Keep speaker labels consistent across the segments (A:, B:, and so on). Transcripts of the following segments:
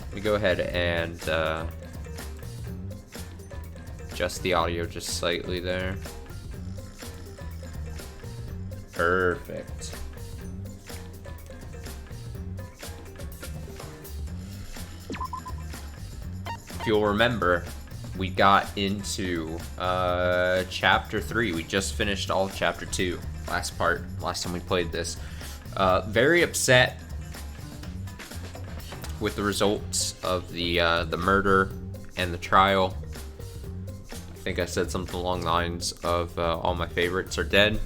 A: Let me go ahead and adjust the audio just slightly there. Perfect. If you'll remember, we got into chapter 3. We just finished all of chapter 2. Last time we played this. Very upset with the results of the murder and the trial. I think I said something along the lines of all my favorites are dead.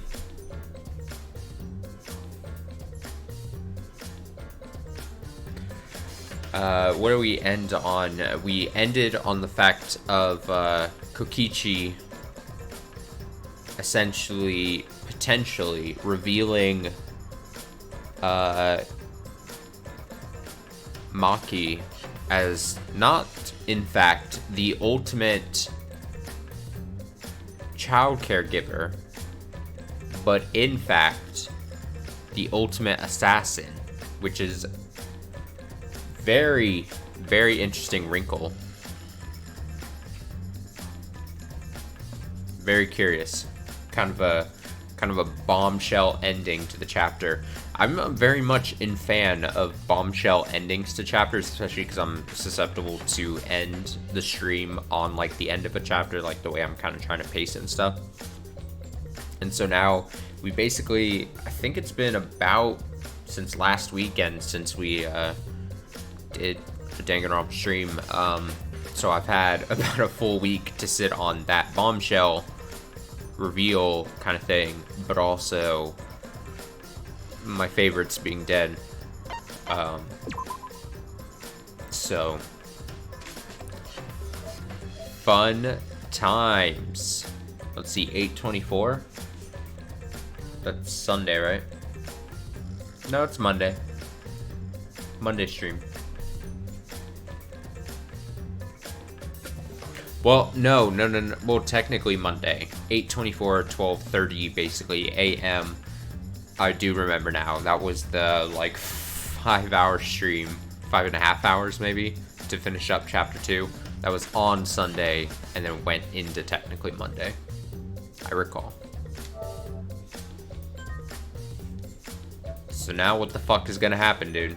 A: What do we end on? We ended on the fact of Kokichi essentially, potentially revealing Maki as not, in fact, the ultimate child caregiver, but in fact, the ultimate assassin, which is very, very interesting wrinkle. Very curious. Kind of a bombshell ending to the chapter. I'm very much in fan of bombshell endings to chapters, especially because I'm susceptible to end the stream on like the end of a chapter, like the way I'm kind of trying to pace it and stuff. And so now we basically, I think it's been about since last weekend since we did the Danganronpa stream. So I've had about a full week to sit on that bombshell reveal kind of thing, but also my favorites being dead. So fun times. Let's see, 8:24. That's Sunday, right? No, it's Monday. Monday stream. Well, no. Well, technically Monday. 8:24, 12:30, basically, a.m. I do remember now. That was the, like, 5-hour stream. 5.5 hours, maybe, to finish up Chapter 2. That was on Sunday, and then went into technically Monday. I recall. So now what the fuck is gonna happen, dude?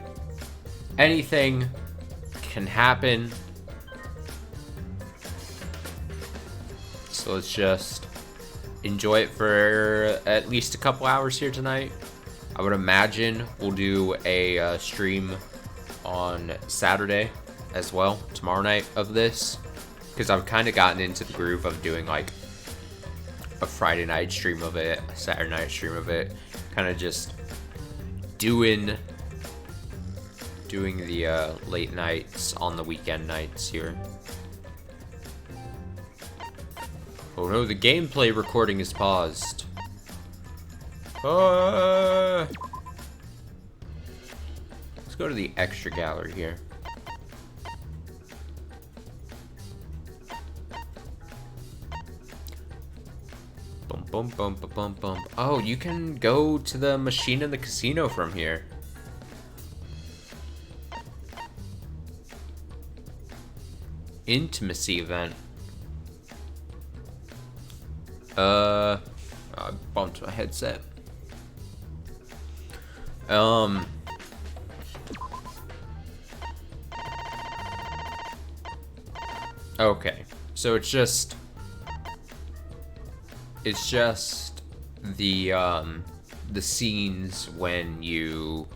A: Anything can happen. So let's just enjoy it for at least a couple hours here tonight. I would imagine we'll do a stream on Saturday as well, tomorrow night of this, because I've kind of gotten into the groove of doing like a Friday night stream of it, a Saturday night stream of it, kind of just doing the late nights on the weekend nights here. Oh no, the gameplay recording is paused. Let's go to the extra gallery here. Bum bum bum bum bum bum. Oh, you can go to the machine in the casino from here. Intimacy event. I bumped my headset. Okay, so it's just the scenes when you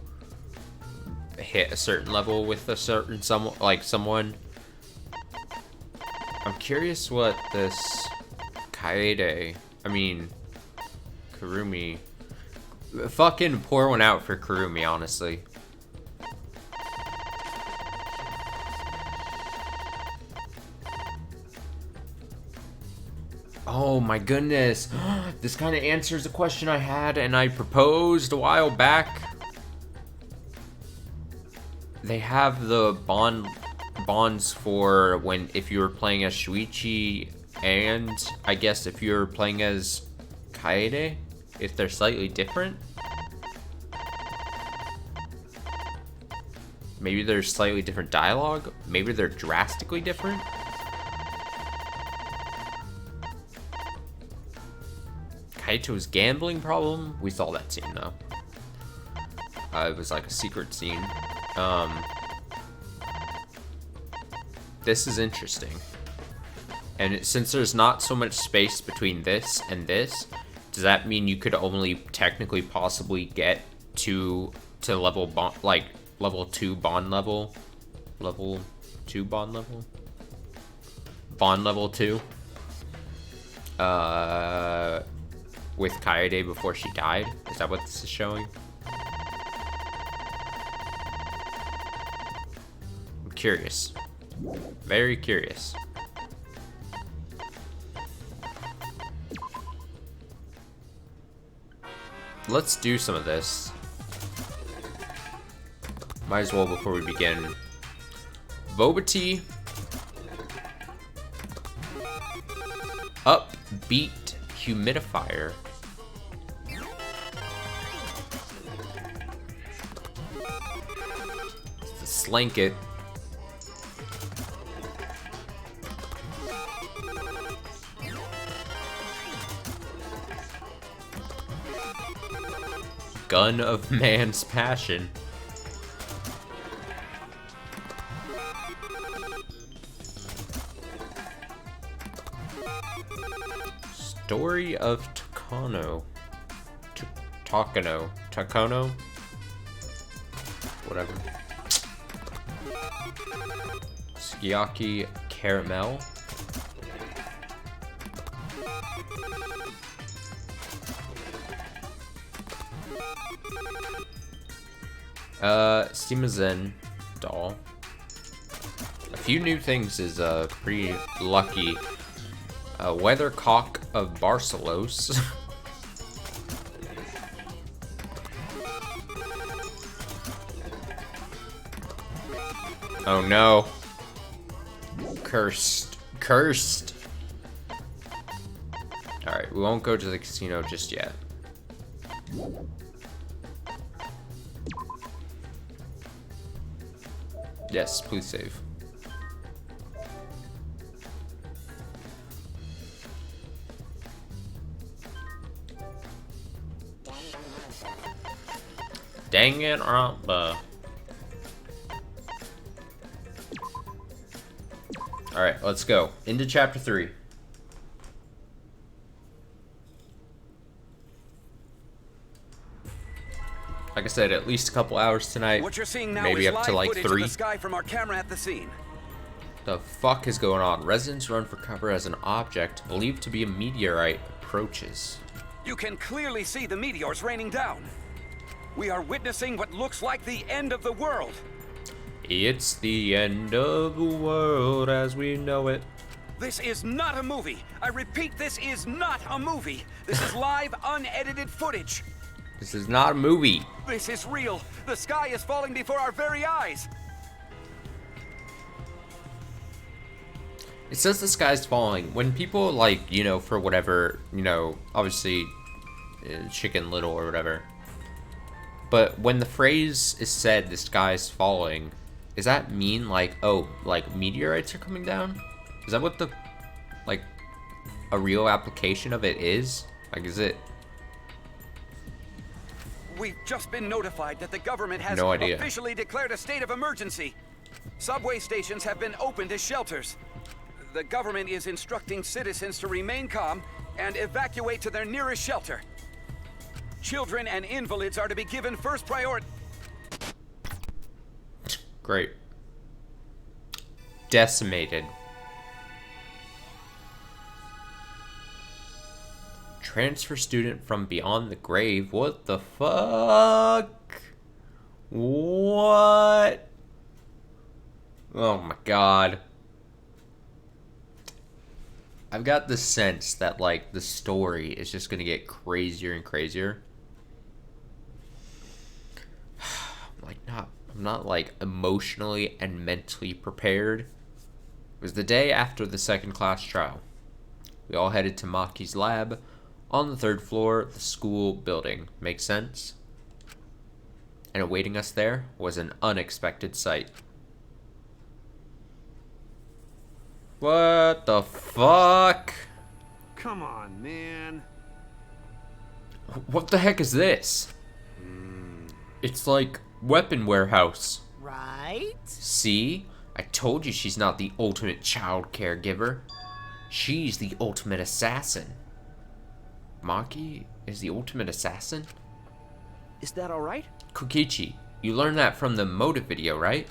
A: hit a certain level with a certain someone. I'm curious what this Kurumi. Fucking pour one out for Kurumi, honestly. Oh my goodness. This kind of answers a question I had and I proposed a while back. They have the bonds for if you were playing as Shuichi, and I guess if you're playing as Kaede, if they're slightly different. Maybe there's slightly different dialogue. Maybe they're drastically different. Kaito's gambling problem. We saw that scene though. It was like a secret scene. This is interesting. And since there's not so much space between this and this, does that mean you could only technically possibly get to level bond, like level 2 bond level? Level 2 bond level? Bond level 2? With Kaede before she died? Is that what this is showing? I'm curious. Very curious. Let's do some of this. Might as well before we begin. Boba tea. Upbeat humidifier. Slanket. Gun of man's passion. Story of Takano. Takono? Whatever. Sukiyaki caramel. Steamazen doll. A few new things is pretty lucky. Weathercock of Barcelos. Oh no. Cursed. Cursed. Alright, we won't go to the casino just yet. Yes, please save. Danganronpa. Alright, let's go. Into chapter 3. Like I said, at least a couple hours tonight.
B: What you're seeing now
A: maybe
B: is
A: up to like
B: live
A: 3.
B: Of the sky from our camera at the scene.
A: The fuck is going on? Residents run for cover as an object believed to be a meteorite approaches.
B: You can clearly see the meteors raining down. We are witnessing what looks like the end of the world.
A: It's the end of the world as we know it.
B: This is not a movie. I repeat, this is not a movie. This is live, unedited footage.
A: This is not a movie.
B: This is real. The sky is falling before our very eyes.
A: It says the sky's falling. When people, like, you know, for whatever, you know, obviously, Chicken Little or whatever. But when the phrase is said, the sky's falling, does that mean, like, oh, like, meteorites are coming down? Is that what the, like, a real application of it is? Like, is it?
B: We've just been notified that the government has
A: No idea.
B: officially declared a state of emergency. Subway stations have been opened as shelters. The government is instructing citizens to remain calm and evacuate to their nearest shelter. Children and invalids are to be given first priority.
A: Great. Decimated. Transfer student from beyond the grave. What the fuck? What? Oh my god. I've got the sense that, like, the story is just gonna get crazier and crazier. I'm not like emotionally and mentally prepared. It was the day after the second class trial. We all headed to Maki's lab on the 3rd floor of the school building. Make sense? and awaiting us there was an unexpected sight. What the fuck?
C: Come on, man.
A: What the heck is this? It's like weapon warehouse.
D: Right?
A: See? I told you she's not the ultimate child caregiver. She's the ultimate assassin. Maki is the ultimate assassin?
D: Is that alright?
A: Kokichi, you learned that from the motive video, right?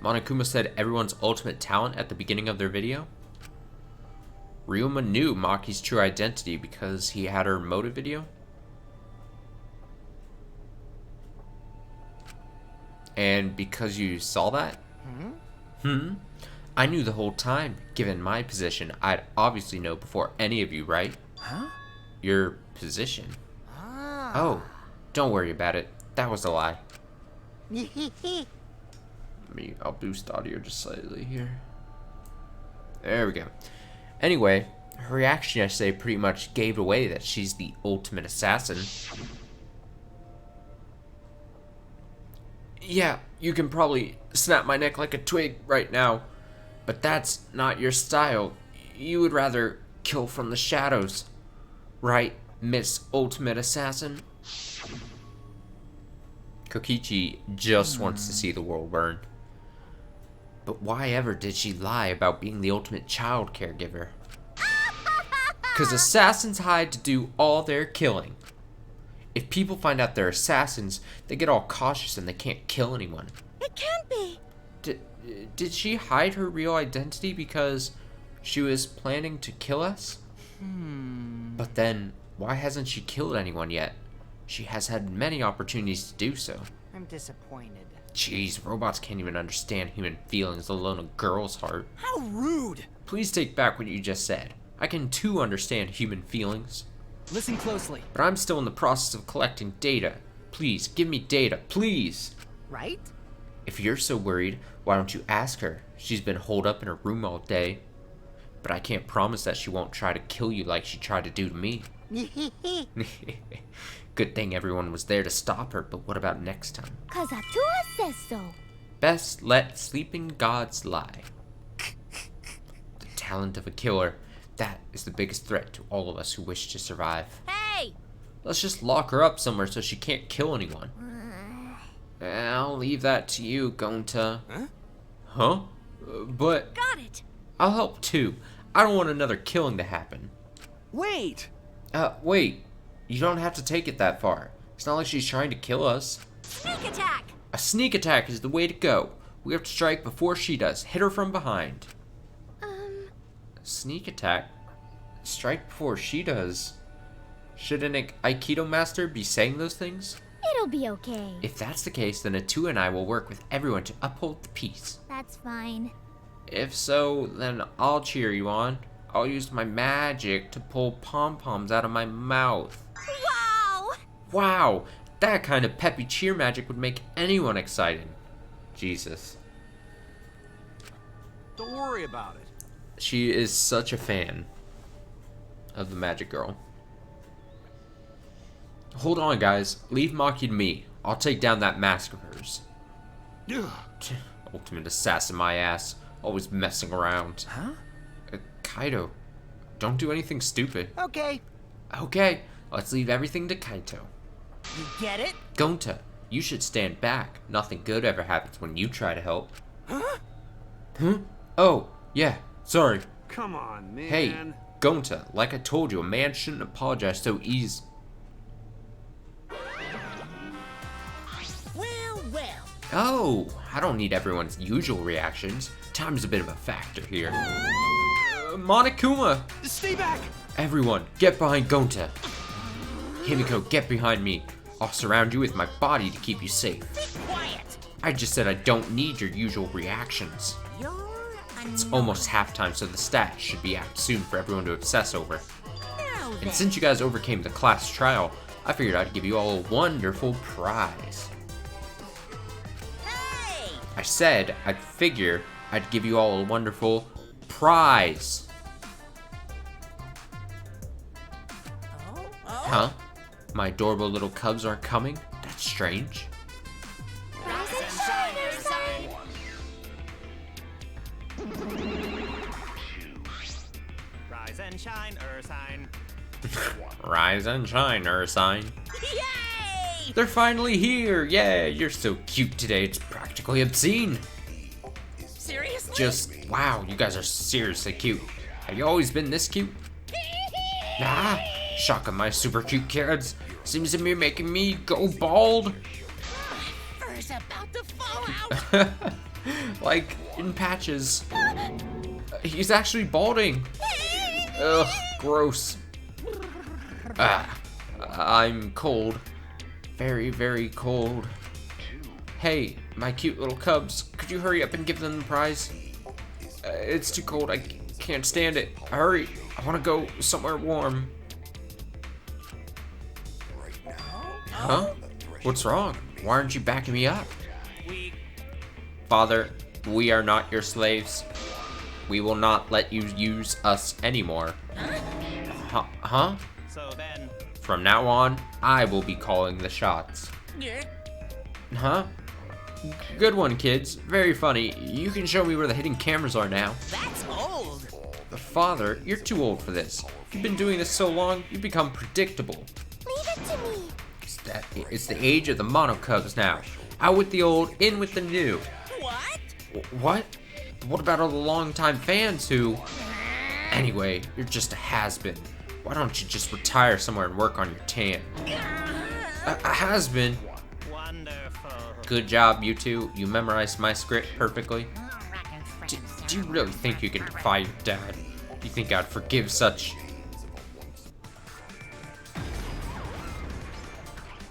A: Monokuma said everyone's ultimate talent at the beginning of their video. Ryuma knew Maki's true identity because he had her motive video. And because you saw that? I knew the whole time. Given my position, I'd obviously know before any of you, right?
D: Huh?
A: Your position?
D: Ah.
A: Oh, don't worry about it. That was a lie. I'll boost audio just slightly here. There we go. Anyway, her reaction yesterday pretty much gave away that she's the ultimate assassin. Yeah, you can probably snap my neck like a twig right now, but that's not your style. You would rather kill from the shadows, right, Miss Ultimate Assassin? Kokichi just wants to see the world burn. But why ever did she lie about being the ultimate child caregiver? 'Cause assassins hide to do all their killing. If people find out they're assassins, they get all cautious and they can't kill anyone.
E: It can't be.
A: Did she hide her real identity because she was planning to kill us? But then, why hasn't she killed anyone yet? She has had many opportunities to do so.
D: I'm disappointed.
A: Jeez, robots can't even understand human feelings, let alone a girl's heart.
D: How rude!
A: Please take back what you just said. I can too understand human feelings.
D: Listen closely.
A: But I'm still in the process of collecting data. Please, give me data, please!
D: Right?
A: If you're so worried, why don't you ask her? She's been holed up in her room all day. But I can't promise that she won't try to kill you like she tried to do to me. Good thing everyone was there to stop her, but what about next time?
E: 'Cause Atua says so.
A: Best let sleeping gods lie. The talent of a killer, that is the biggest threat to all of us who wish to survive.
E: Hey!
A: Let's just lock her up somewhere so she can't kill anyone. I'll leave that to you, Gonta. Huh? But
E: Got it.
A: I'll help too. I don't want another killing to happen.
D: Wait!
A: Wait. You don't have to take it that far. It's not like she's trying to kill us.
E: Sneak attack!
A: A sneak attack is the way to go. We have to strike before she does. Hit her from behind. Sneak attack? Strike before she does. Should an Aikido master be saying those things?
E: It'll be okay.
A: If that's the case, then Atua and I will work with everyone to uphold the peace.
E: That's fine.
A: If so, then I'll cheer you on. I'll use my magic to pull pom-poms out of my mouth.
E: Wow!
A: Wow, that kind of peppy cheer magic would make anyone excited. Jesus.
C: Don't worry about it.
A: She is such a fan of the magic girl. Hold on, guys. Leave Maki to me. I'll take down that mask of hers. Ultimate assassin, my ass. Always messing around.
D: Huh?
A: Kaito, don't do anything stupid.
D: Okay.
A: Okay, let's leave everything to Kaito.
D: You get it?
A: Gonta, you should stand back. Nothing good ever happens when you try to help.
D: Huh?
A: Huh? Oh, yeah, sorry.
C: Come on, man.
A: Hey, Gonta, like I told you, a man shouldn't apologize so easy.
E: Well.
A: Oh, I don't need everyone's usual reactions. Time's a bit of a factor here. Monokuma!
D: Stay back!
A: Everyone, get behind Gonta. Himiko, get behind me. I'll surround you with my body to keep you safe.
E: Be quiet.
A: I just said I don't need your usual reactions.
E: You're
A: It's almost halftime, so the stats should be out soon for everyone to obsess over.
E: Now then.
A: And since you guys overcame the class trial, I figured I'd give you all a wonderful prize.
E: Hey!
A: I said I'd figure I'd give you all a wonderful prize.
E: Oh?
A: Huh? My adorable little cubs aren't coming? That's strange.
F: Rise and shine, Ursine.
A: Rise and shine, Ursine.
E: Yay!
A: They're finally here! Yeah, you're so cute today, it's practically obscene.
E: Seriously?
A: Just, wow, you guys are seriously cute. Have you always been this cute? Ah, shocking my super cute kids. Seems to be making me go bald.
E: Fur's about to fall out.
A: Like, in patches. He's actually balding. Ugh, gross. Ah, I'm cold. Very, very cold. Hey, my cute little cubs, could you hurry up and give them the prize? It's too cold, I can't stand it. Hurry, I want to go somewhere warm. Huh? What's wrong? Why aren't you backing me up?
F: We
A: Father, we are not your slaves. We will not let you use us anymore. Huh?
F: so then
A: From now on, I will be calling the shots. Huh? Good one, kids. Very funny. You can show me where the hidden cameras are now.
E: That's old.
A: Father, you're too old for this. You've been doing this so long, you've become predictable.
E: Leave it to me.
A: It's the age of the monocubs now. Out with the old, in with the new.
E: What?
A: What? What about all the longtime fans who... Anyway, you're just a has-been. Why don't you just retire somewhere and work on your tan? A has-been?
F: wonderful.
A: Good job, you two. You memorized my script perfectly. Do you really think you can defy your dad? You think I'd forgive such...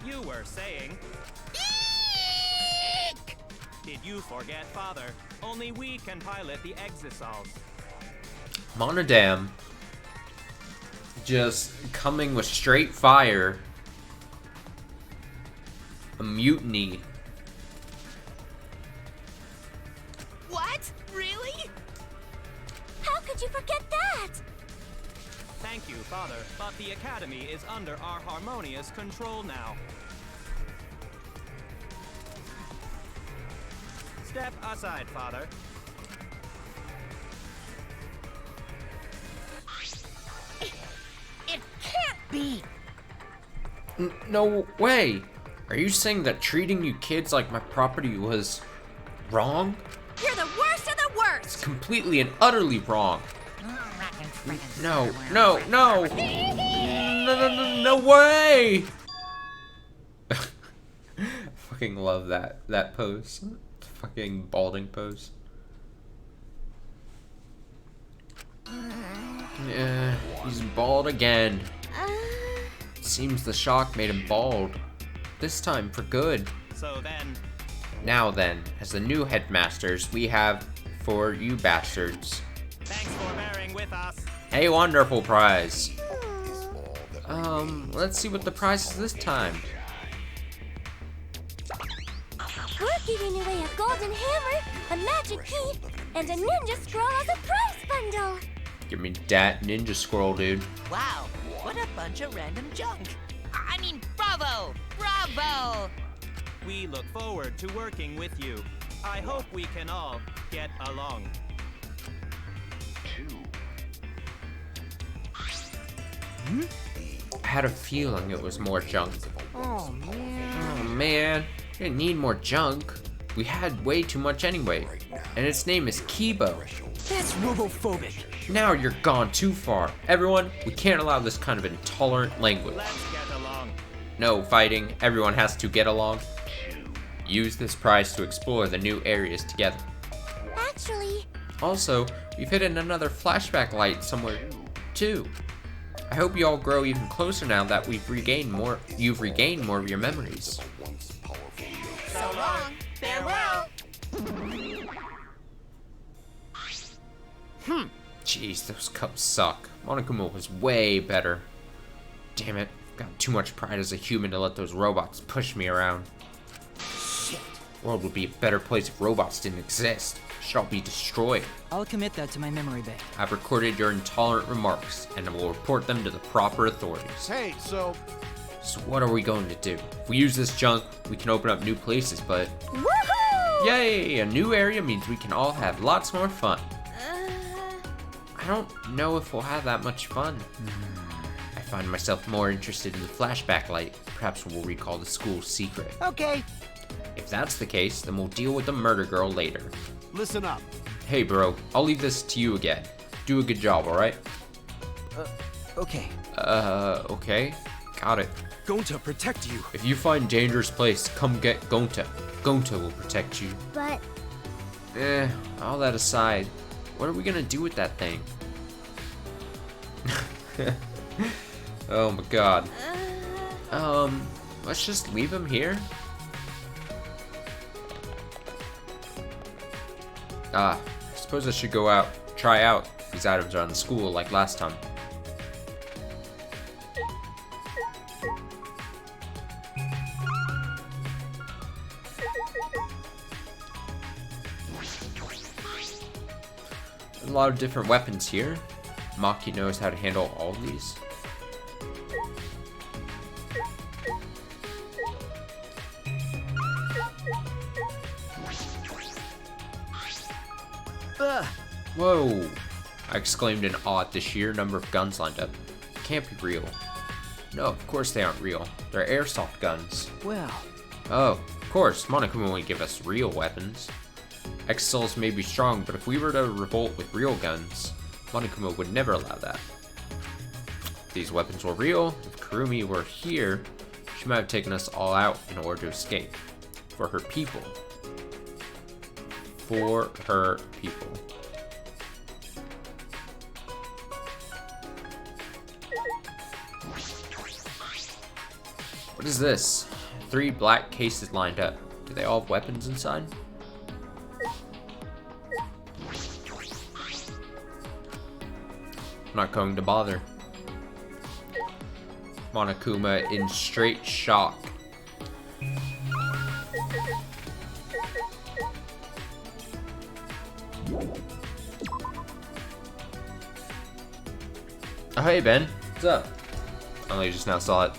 F: You were saying. Did you forget, Father? Only we can pilot the Exisals.
A: Monodam just coming with straight fire. A mutiny.
E: What? Really? How could you forget that?
F: Thank you, Father, but the Academy is under our harmonious control now. Step aside, Father.
E: It can't be.
A: No way! Are you saying that treating you kids like my property was wrong?
E: You're the worst of the worst.
A: Completely and utterly wrong. No, no, no! No way! Fucking love that pose. Fucking balding pose. Yeah, he's bald again. Seems the shock made him bald. This time for good.
F: So then,
A: Now then, as the new headmasters, we have for you bastards
F: thanks for bearing with us.
A: a wonderful prize. Let's see what the prize is this time.
E: We're giving away a golden hammer, a magic key, and a ninja scroll as a prize bundle.
A: Give me that ninja scroll, dude.
G: Wow, what a bunch of random junk. I mean, bravo! Bravo!
F: We look forward to working with you. I hope we can all get along.
A: I had a feeling it was more junk.
D: Oh, man.
A: Oh man, we didn't need more junk. We had way too much anyway. And its name is Kibo.
D: That's robophobic.
A: Now you're gone too far. Everyone, we can't allow this kind of intolerant language.
F: Let's get along.
A: No fighting, everyone has to get along. Use this prize to explore the new areas together.
E: Actually,
A: Also, we've hidden another flashback light somewhere, too. I hope you all grow even closer now that you've regained more of your memories.
G: So long. Farewell.
A: Jeez, those cups suck. Monokuma was way better. Damn it, I've got too much pride as a human to let those robots push me around. Shit. The world would be a better place if robots didn't exist. Should all be destroyed.
D: I'll commit that to my memory bank.
A: I've recorded your intolerant remarks, and I will report them to the proper authorities.
C: Hey, so
A: So what are we going to do? If we use this junk, we can open up new places, but...
E: woohoo!
A: Yay! A new area means we can all have lots more fun. I I don't know if we'll have that much fun. I find myself more interested in the flashback light. Perhaps we'll recall the school's secret.
D: Okay.
A: If that's the case, then we'll deal with the murder girl later.
C: Listen up.
A: Hey, bro, I'll leave this to you again. Do a good job, alright?
D: Okay.
A: Okay. Got it.
C: Gonta, protect you.
A: If you find dangerous place, come get Gonta. Gonta will protect you.
E: But
A: All that aside, what are we gonna do with that thing? Oh my god. Let's just leave him here. I suppose I should go out, try out these items around the school like last time. A lot of different weapons here. Maki knows how to handle all of these. Whoa! I exclaimed in awe at the sheer number of guns lined up. It can't be real. No, of course they aren't real. They're airsoft guns.
D: Well,
A: Oh, of course, Monokuma won't give us real weapons. X-Souls may be strong, but if we were to revolt with real guns, Monokuma would never allow that. If these weapons were real, if Kurumi were here, she might have taken us all out in order to escape. For her people. For her people. What is this? 3 black cases lined up. Do they all have weapons inside? I'm not going to bother. Monokuma in straight shock. Oh, hey, Ben. What's up? I only just now saw it.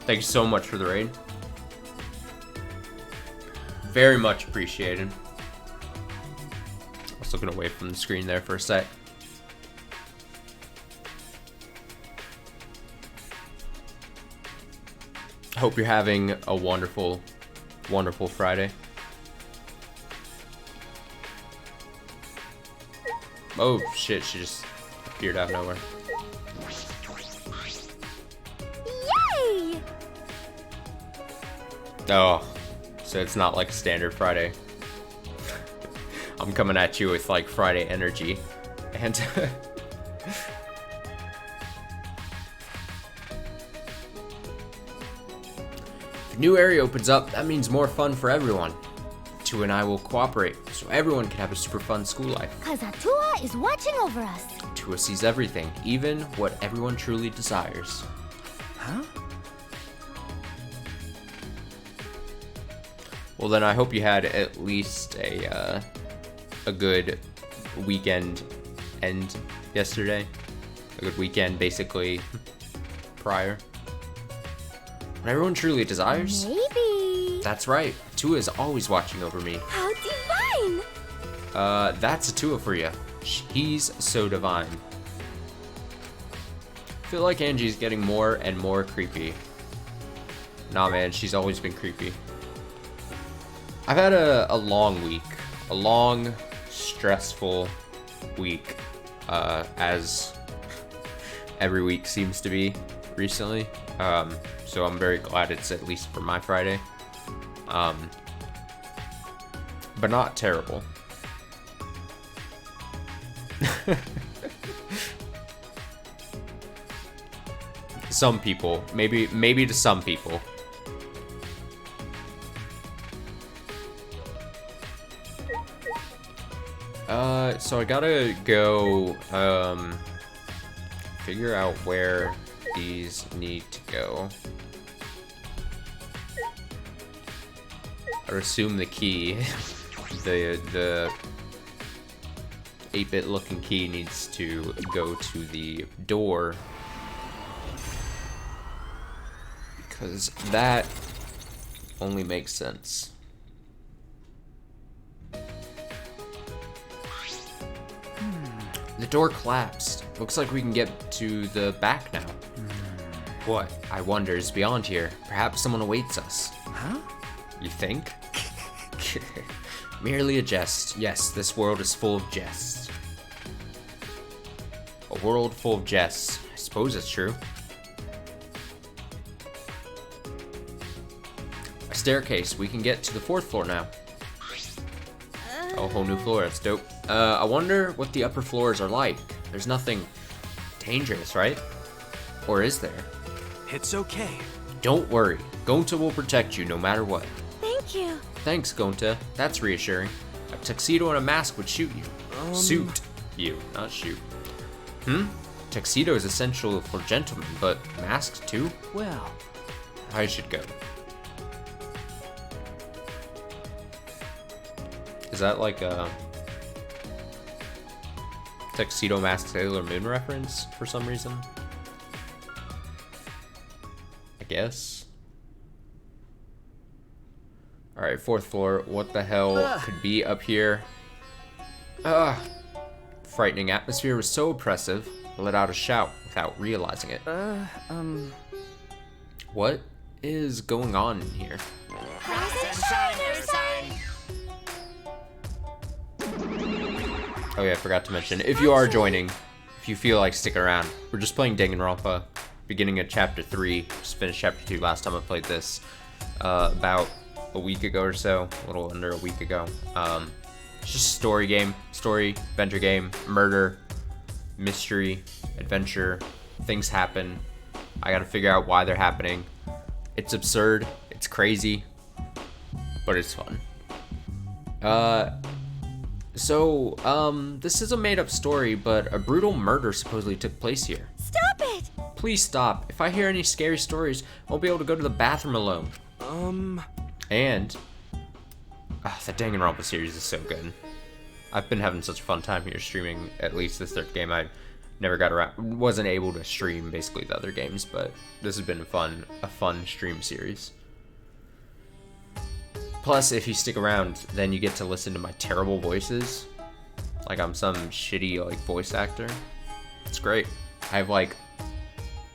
A: Thank you so much for the raid. Very much appreciated. I was looking away from the screen there for a sec. Hope you're having a wonderful, wonderful Friday. Oh shit, she just appeared out of nowhere.
E: yay!
A: Oh, so it's not like a standard Friday. I'm coming at you with like Friday energy. And if a new area opens up, that means more fun for everyone. Tu and I will cooperate, so everyone can have a super fun school life.
E: Cause Atua is watching over us.
A: Tua sees everything, even what everyone truly desires.
D: huh?
A: Well, then I hope you had at least a good weekend end yesterday. A good weekend, basically, prior. What everyone truly desires?
E: Maybe.
A: That's right. Tua is always watching over me.
E: How divine!
A: That's a Tua for you. He's so divine. I feel like Angie's getting more and more creepy. Nah, man, she's always been creepy. I've had a long week. A long, stressful week. As every week seems to be recently. So I'm very glad it's at least for my Friday. But not terrible. Some people, maybe to some people. So I gotta go, figure out where these need to go. I would assume the key, the 8-bit looking key needs to go to the door. Because that only makes sense. The door collapsed. Looks like we can get to the back now. What, I wonder, is beyond here? Perhaps someone awaits us.
D: Huh?
A: You think? Merely a jest. Yes, this world is full of jests. A world full of jests. I suppose it's true. A staircase. We can get to the 4th floor now. Oh, whole new floor. That's dope. I wonder what the upper floors are like. There's nothing dangerous, right? Or is there?
C: It's okay.
A: Don't worry. Gonta will protect you no matter what.
E: Thank you.
A: Thanks, Gonta. That's reassuring. A tuxedo and a mask would shoot you. Suit you, not shoot. Tuxedo is essential for gentlemen, but masks too?
D: Well,
A: I should go. Is that like a Tuxedo Mask Sailor Moon reference for some reason? I guess. Alright, 4th floor. What the hell could be up here? Frightening atmosphere was so oppressive, I let out a shout without realizing it. What is going on in here? Oh yeah, I forgot to mention, if you are joining, if you feel like sticking around, we're just playing Danganronpa, beginning of chapter 3, just finished chapter 2 last time I played this, about a week ago or so, a little under a week ago. It's just a story game, adventure game, murder, mystery, adventure, things happen, I gotta figure out why they're happening. It's absurd, it's crazy, but it's fun. This is a made-up story, but a brutal murder supposedly took place here.
E: Stop it!
A: Please stop. If I hear any scary stories, I won't be able to go to the bathroom alone. And the Danganronpa series is so good. I've been having such a fun time here streaming at least this 3rd game. I never got around, wasn't able to stream basically the other games, but this has been a fun stream series. Plus, if you stick around, then you get to listen to my terrible voices. Like I'm some shitty like voice actor. It's great. I have like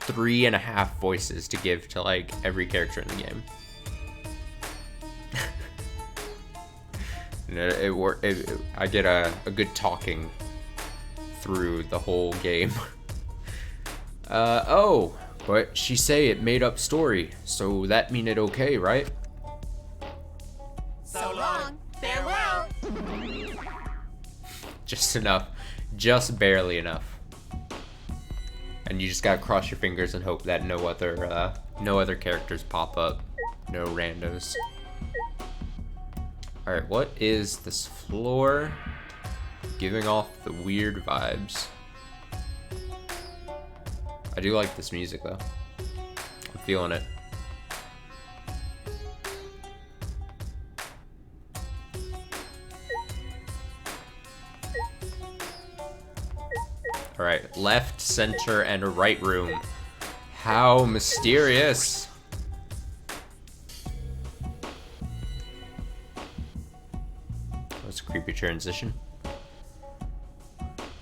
A: 3.5 voices to give to like every character in the game. I get a good talking through the whole game. Oh, but she say it made up story, so that mean it okay, right?
G: So long. Farewell.
A: Just enough. Just barely enough. And you just gotta cross your fingers and hope that no other characters pop up. No randos. Alright, what is this floor? Giving off the weird vibes. I do like this music though. I'm feeling it. Alright, left, center, and right room. How mysterious. That's a creepy transition.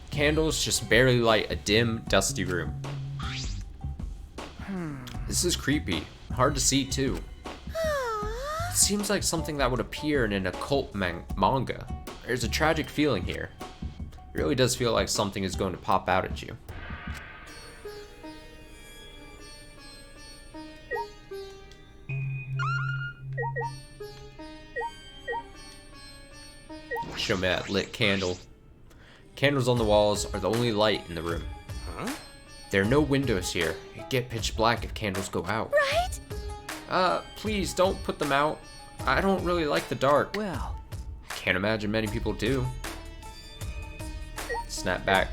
A: Candles just barely light a dim, dusty room. This is creepy. Hard to see too. It seems like something that would appear in an occult manga. There's a tragic feeling here. It really does feel like something is going to pop out at you. Show me that lit candle. Candles on the walls are the only light in the room.
C: Huh?
A: There are no windows here. It'd get pitch black if candles go out.
E: Right?
A: Please don't put them out. I don't really like the dark.
D: well,
A: I can't imagine many people do. Snap back.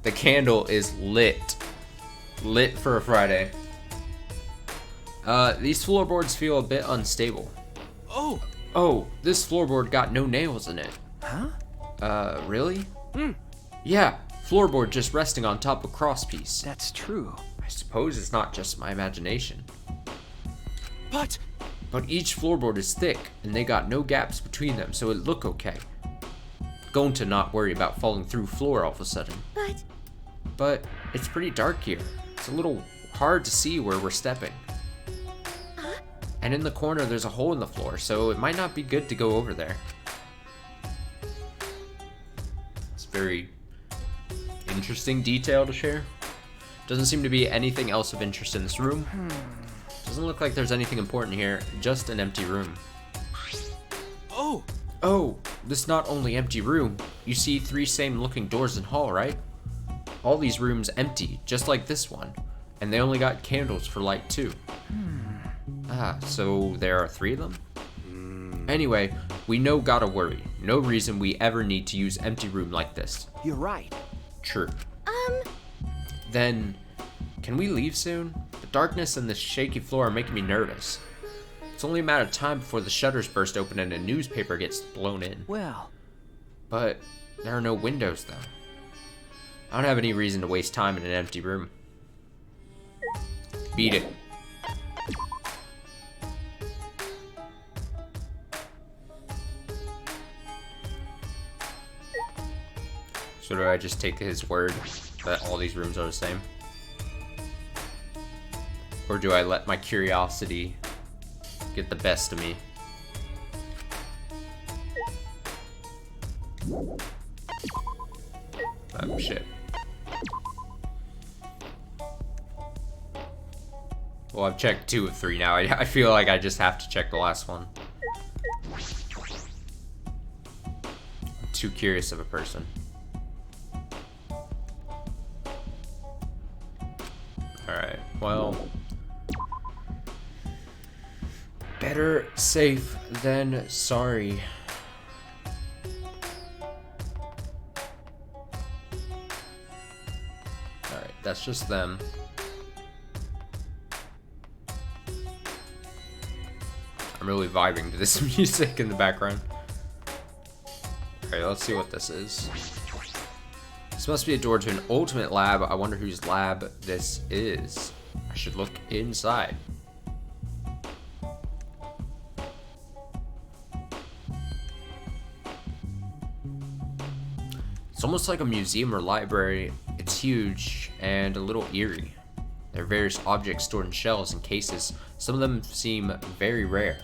A: The candle is lit. Lit for a Friday. These floorboards feel a bit unstable.
C: Oh!
A: Oh, this floorboard got no nails in it.
D: huh?
A: Really? Yeah, floorboard just resting on top of crosspiece.
D: That's true.
A: I suppose it's not just my imagination.
C: But
A: But each floorboard is thick, and they got no gaps between them, so it look okay. going to not worry about falling through floor all of a sudden. But it's pretty dark here. It's a little hard to see where we're stepping. And in the corner, there's a hole in the floor, so it might not be good to go over there. It's very interesting detail to share. Doesn't seem to be anything else of interest in this room. Doesn't look like there's anything important here, just an empty room. Oh, this not only empty room. You see 3 same looking doors in hall, right? All these rooms empty, just like this one. And they only got candles for light too. So there are 3 of them? Anyway, we no gotta worry. No reason we ever need to use empty room like this.
C: You're right.
A: True. Then, can we leave soon? The darkness and the shaky floor are making me nervous. It's only a matter of time before the shutters burst open and a newspaper gets blown in.
C: Well,
A: But there are no windows though. I don't have any reason to waste time in an empty room. Beat it. So do I just take his word that all these rooms are the same? Or do I let my curiosity get the best of me? Oh shit. Well, I've checked 2 of 3 now. I feel like I just have to check the last one. I'm too curious of a person. Alright, well. Better safe than sorry. Alright, that's just them. I'm really vibing to this music in the background. Alright, let's see what this is. This must be a door to an ultimate lab. I wonder whose lab this is. I should look inside. It's almost like a museum or library. It's huge and a little eerie. There are various objects stored in shelves and cases. Some of them seem very rare.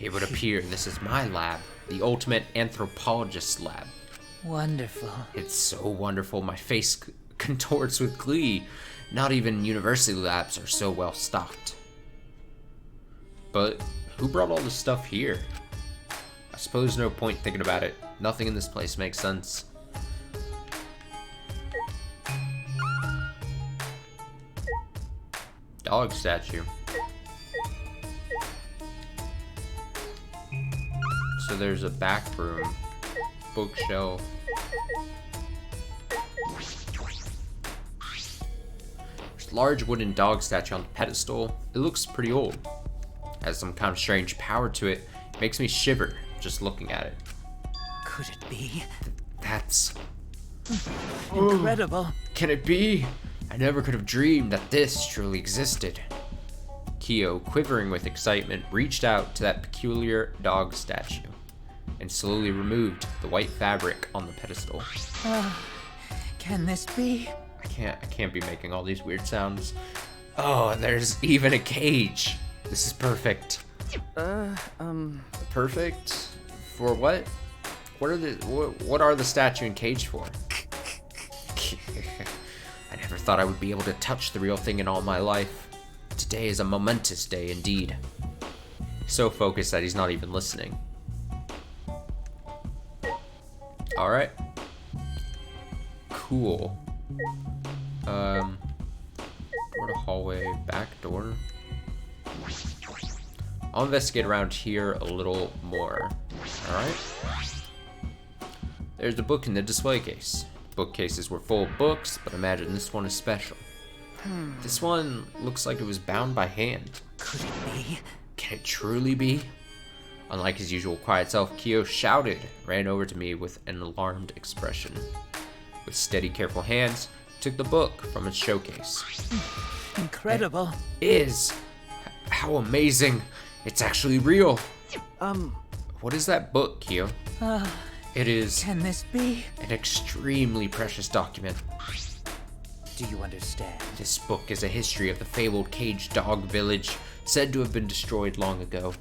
A: It would appear this is my lab, the ultimate anthropologist lab.
G: Wonderful.
A: It's so wonderful, my face contorts with glee. Not even university labs are so well stocked. But who brought all this stuff here? I suppose no point thinking about it. Nothing in this place makes sense. Dog statue. So there's a back room, bookshelf. There's a large wooden dog statue on the pedestal. It looks pretty old. Has some kind of strange power to it. Makes me shiver just looking at it.
G: Could it be?
A: That's
G: Incredible.
A: Can it be? I never could have dreamed that this truly existed. Kyo, quivering with excitement, reached out to that peculiar dog statue and slowly removed the white fabric on the pedestal.
G: Can this be?
A: I can't be making all these weird sounds. Oh, there's even a cage. This is perfect. Perfect? For what? What are the statue and cage for? I never thought I would be able to touch the real thing in all my life. Today is a momentous day indeed. So focused that he's not even listening. Alright. Cool. Door to hallway, back door. I'll investigate around here a little more. Alright. There's the book in the display case. Bookcases were full of books, but imagine this one is special. This one looks like it was bound by hand.
G: Could it be?
A: Can it truly be? Unlike his usual quiet self, Kyo shouted, ran over to me with an alarmed expression. With steady, careful hands, took the book from its showcase.
G: Incredible.
A: How amazing! It's actually real. What is that book, Kyo? It is
H: Can this be?
A: an extremely precious document.
H: Do you understand?
A: This book is a history of the fabled Caged Dog Village, said to have been destroyed long ago.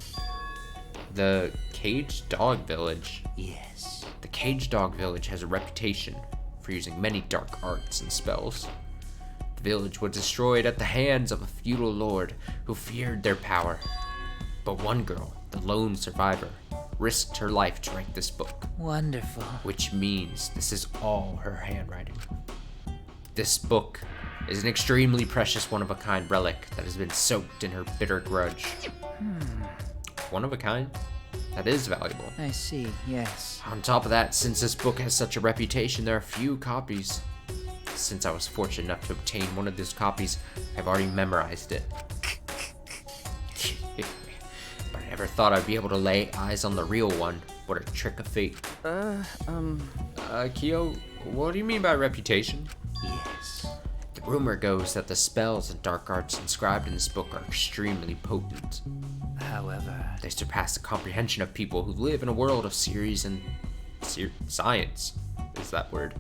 A: The Caged Dog Village?
H: Yes.
A: The Caged Dog Village has a reputation for using many dark arts and spells. The village was destroyed at the hands of a feudal lord who feared their power. But one girl, the lone survivor, risked her life to write this book,
H: Wonderful.
A: which means this is all her handwriting. This book is an extremely precious one-of-a-kind relic that has been soaked in her bitter grudge. One of a kind? That is valuable.
H: I see, yes.
A: On top of that, since this book has such a reputation, there are few copies. Since I was fortunate enough to obtain one of those copies, I've already memorized it. But I never thought I'd be able to lay eyes on the real one. What a trick of fate. Kyo, what do you mean by reputation?
H: Yes.
A: The rumor goes that the spells and dark arts inscribed in this book are extremely potent.
H: However,
A: They surpass the comprehension of people who live in a world of science, is that word,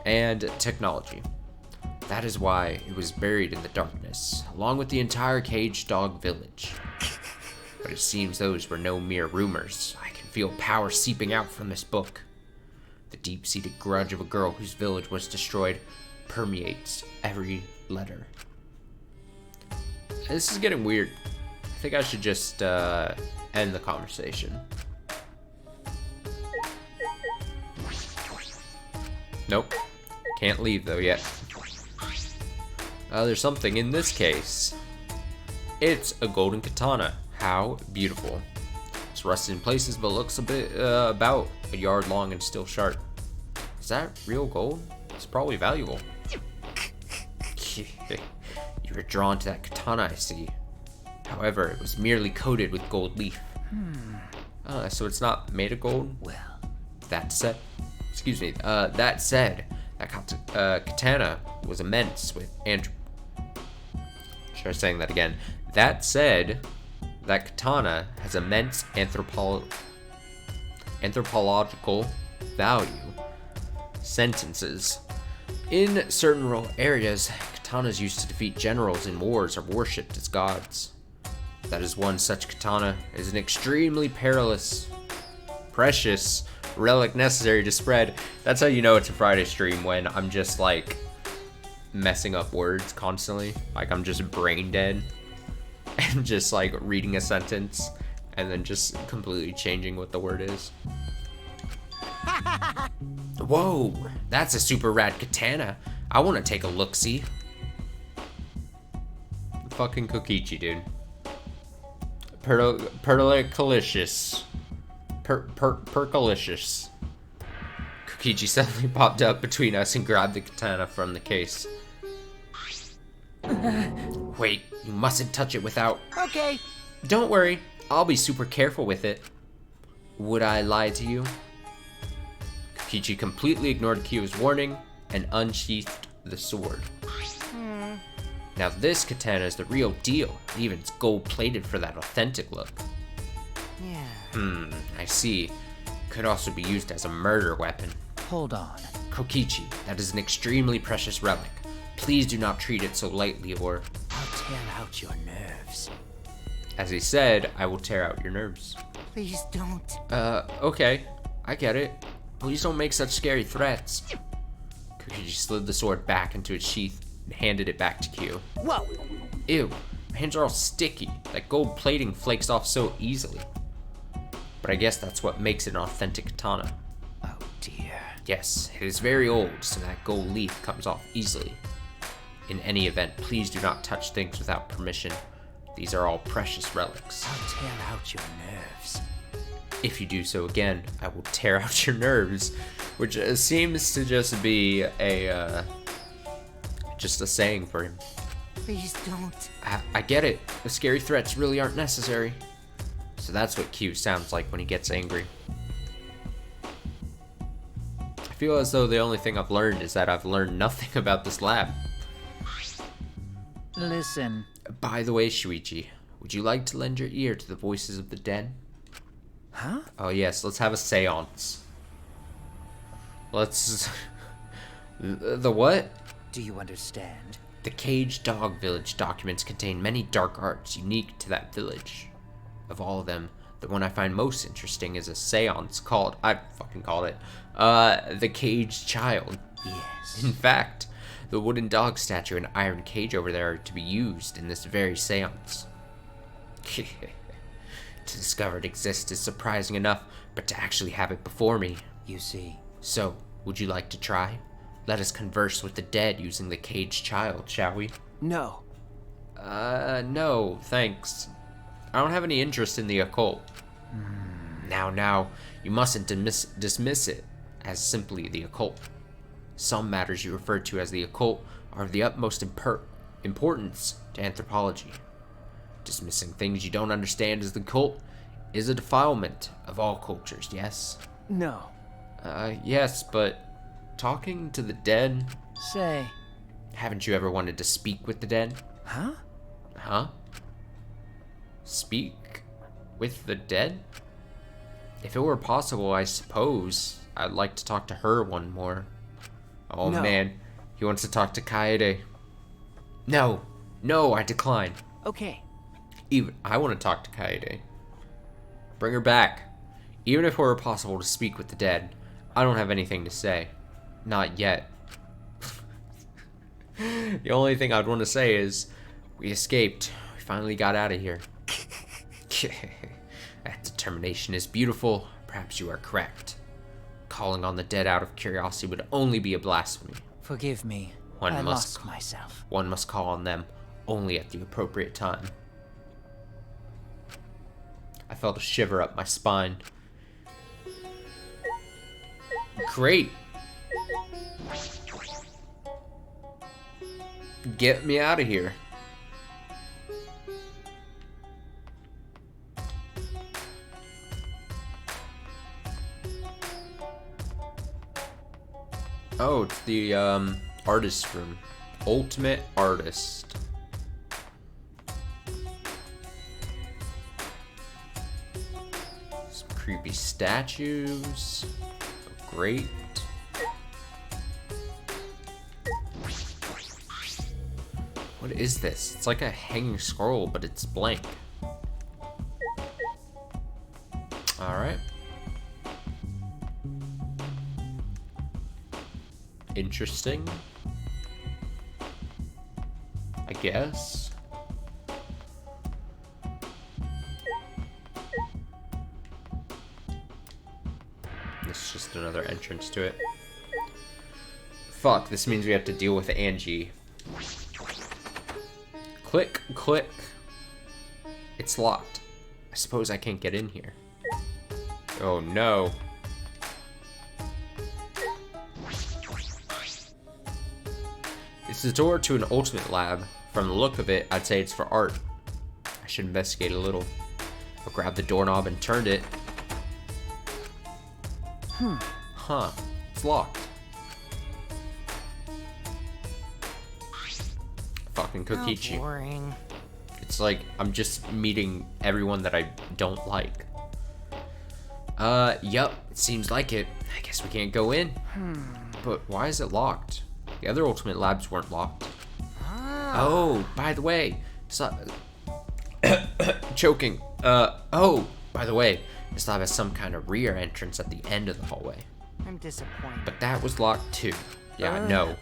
A: and technology. That is why it was buried in the darkness, along with the entire Caged Dog Village. But it seems those were no mere rumors. I can feel power seeping out from this book. The deep-seated grudge of a girl whose village was destroyed permeates every letter. This is getting weird. I think I should just end the conversation. Nope. Can't leave though yet. There's something in this case. It's a golden katana. How beautiful. It's rusted in places but looks a bit about a yard long and still sharp. Is that real gold? It's probably valuable. You were drawn to that katana, I see. However, it was merely coated with gold leaf. So it's not made of gold?
H: well,
A: That said, that katana was immense with Try saying that again. That said, that katana has immense anthropological value. Sentences. In certain rural areas, katanas used to defeat generals in wars or worshipped as gods. That is one such katana is an extremely precious relic necessary to spread. That's how you know it's a Friday stream, when I'm just like messing up words constantly. Like I'm just brain dead and just like reading a sentence and then just completely changing what the word is. Whoa, that's a super rad katana. I want to take a look-see. Fucking Kokichi, dude. Perlicalicious. Percolicious. Kokichi suddenly popped up between us and grabbed the katana from the case. Wait, you mustn't touch it without...
H: okay.
A: Don't worry, I'll be super careful with it. Would I lie to you? Kokichi completely ignored Kyo's warning and unsheathed the sword. Now this katana is the real deal. Even it's gold-plated for that authentic look.
H: Yeah.
A: I see. Could also be used as a murder weapon.
H: Hold on.
A: Kokichi, that is an extremely precious relic. Please do not treat it so lightly or...
H: I'll tear out your nerves.
A: As he said, I will tear out your nerves.
H: Please don't.
A: Okay. I get it. Please don't make such scary threats. Kokichi slid the sword back into its sheath and handed it back to Kyo.
H: Whoa.
A: Ew, my hands are all sticky. That gold plating flakes off so easily. But I guess that's what makes it an authentic katana.
H: Oh dear.
A: Yes, it is very old, so that gold leaf comes off easily. In any event, please do not touch things without permission. These are all precious relics.
H: I'll tear out your nerves.
A: If you do so again, I will tear out your nerves, which seems to just be a saying for him.
H: Please don't.
A: I get it. The scary threats really aren't necessary. So that's what Q sounds like when he gets angry. I feel as though the only thing I've learned is that I've learned nothing about this lab.
H: Listen.
A: By the way, Shuichi, would you like to lend your ear to the voices of the den?
D: Huh?
A: Oh yes, let's have a seance. Let's... The what?
H: Do you understand?
A: The Caged Dog Village documents contain many dark arts unique to that village. Of all of them, the one I find most interesting is a seance called... I fucking called it. The Caged Child.
H: Yes.
A: In fact, the wooden dog statue and iron cage over there are to be used in this very seance. To discover it exists is surprising enough, but to actually have it before me.
H: You see.
A: So, would you like to try? Let us converse with the dead using the Caged Child, shall we?
C: No.
A: No, thanks. I don't have any interest in the occult. Now, you mustn't dismiss it as simply the occult. Some matters you refer to as the occult are of the utmost importance to anthropology. Dismissing things you don't understand as the cult is a defilement of all cultures, yes?
C: No.
A: Yes, but talking to the dead...
H: Say.
A: Haven't you ever wanted to speak with the dead?
H: Huh?
A: Huh? Speak with the dead? If it were possible, I suppose I'd like to talk to her one more. Oh
C: No.
A: man, he wants to talk to Kaede. No, I decline.
H: Okay.
A: Even I want to talk to Kaede. Bring her back. Even if it were possible to speak with the dead, I don't have anything to say. Not yet. The only thing I'd want to say is, we escaped. We finally got out of here. That determination is beautiful. Perhaps you are correct. Calling on the dead out of curiosity would only be a blasphemy.
H: Forgive me.
A: One
H: I
A: must-
H: lost myself.
A: One must call on them only at the appropriate time. I felt a shiver up my spine. Great. Get me out of here. Oh, it's the artist room. Ultimate artist. Some creepy statues. Great. What is this? It's like a hanging scroll, but it's blank. Alright. Interesting. I guess. It's just another entrance to it. Fuck, this means we have to deal with Angie. Click, click. It's locked. I suppose I can't get in here. Oh no. It's the door to an ultimate lab. From the look of it, I'd say it's for art. I should investigate a little. I grabbed the doorknob and turned it. Huh. It's locked. Fucking Kokichi.
H: Boring.
A: It's like I'm just meeting everyone that I don't like. Yup, it seems like it. I guess we can't go in. But why is it locked? The other Ultimate Labs weren't locked. Oh, by the way, choking. Oh, by the way, this lab has some kind of rear entrance at the end of the hallway.
H: I'm disappointed.
A: But that was locked too. Yeah, I know.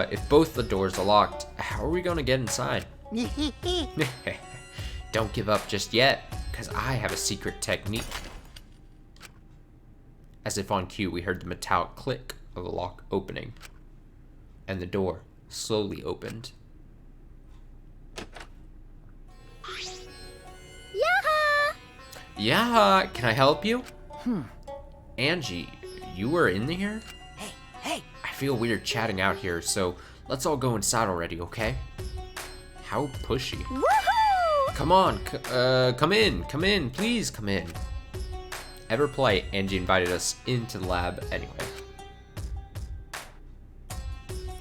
A: If both the doors are locked, how are we gonna get inside? Don't give up just yet, because I have a secret technique. As if on cue, we heard the metallic click of a lock opening, and the door slowly opened.
E: Yaha!
A: Yeah, can I help you? Angie, you were in here?
H: Hey!
A: I feel weird chatting out here, so let's all go inside already, okay? How pushy.
E: Woohoo!
A: Come on, come in, please come in. Ever polite, Angie invited us into the lab anyway.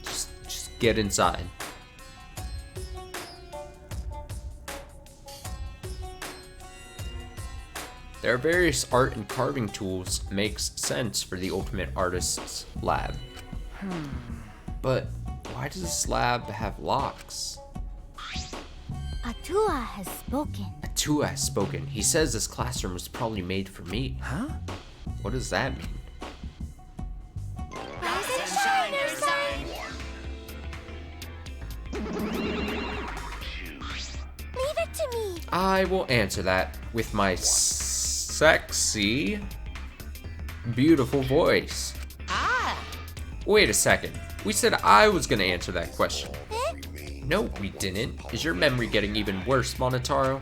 A: Just get inside. There are various art and carving tools. Makes sense for the ultimate artist's lab. But why does this lab have locks?
E: Atua has spoken.
A: Atua has spoken. He says this classroom was probably made for me.
H: Huh?
A: What does that mean?
E: Rise and shine, your son. Leave it to me.
A: I will answer that with my sexy, beautiful voice.
G: Ah,
A: Wait a second. We said I was gonna answer that question.
E: Eh?
A: No, we didn't. Is your memory getting even worse, Monotaro?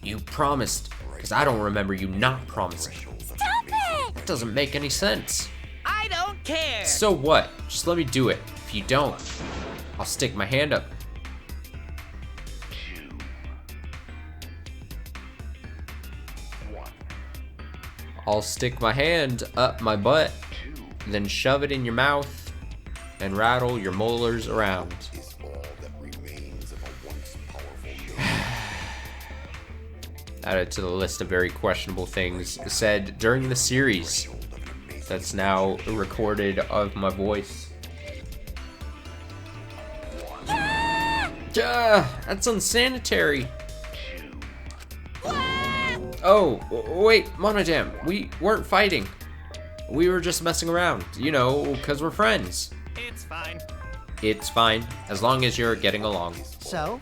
A: You promised, because I don't remember you not promising.
E: Stop it!
A: That doesn't make any sense.
G: I don't care.
A: So what? Just let me do it. If you don't, I'll stick my hand up. I'll stick my hand up my butt, then shove it in your mouth, and rattle your molars around. Added to the list of very questionable things said during the series that's now recorded of my voice. That's unsanitary. Oh, wait, Monodam, we weren't fighting. We were just messing around, you know, because we're friends.
F: It's fine.
A: It's fine, as long as you're getting along.
H: So?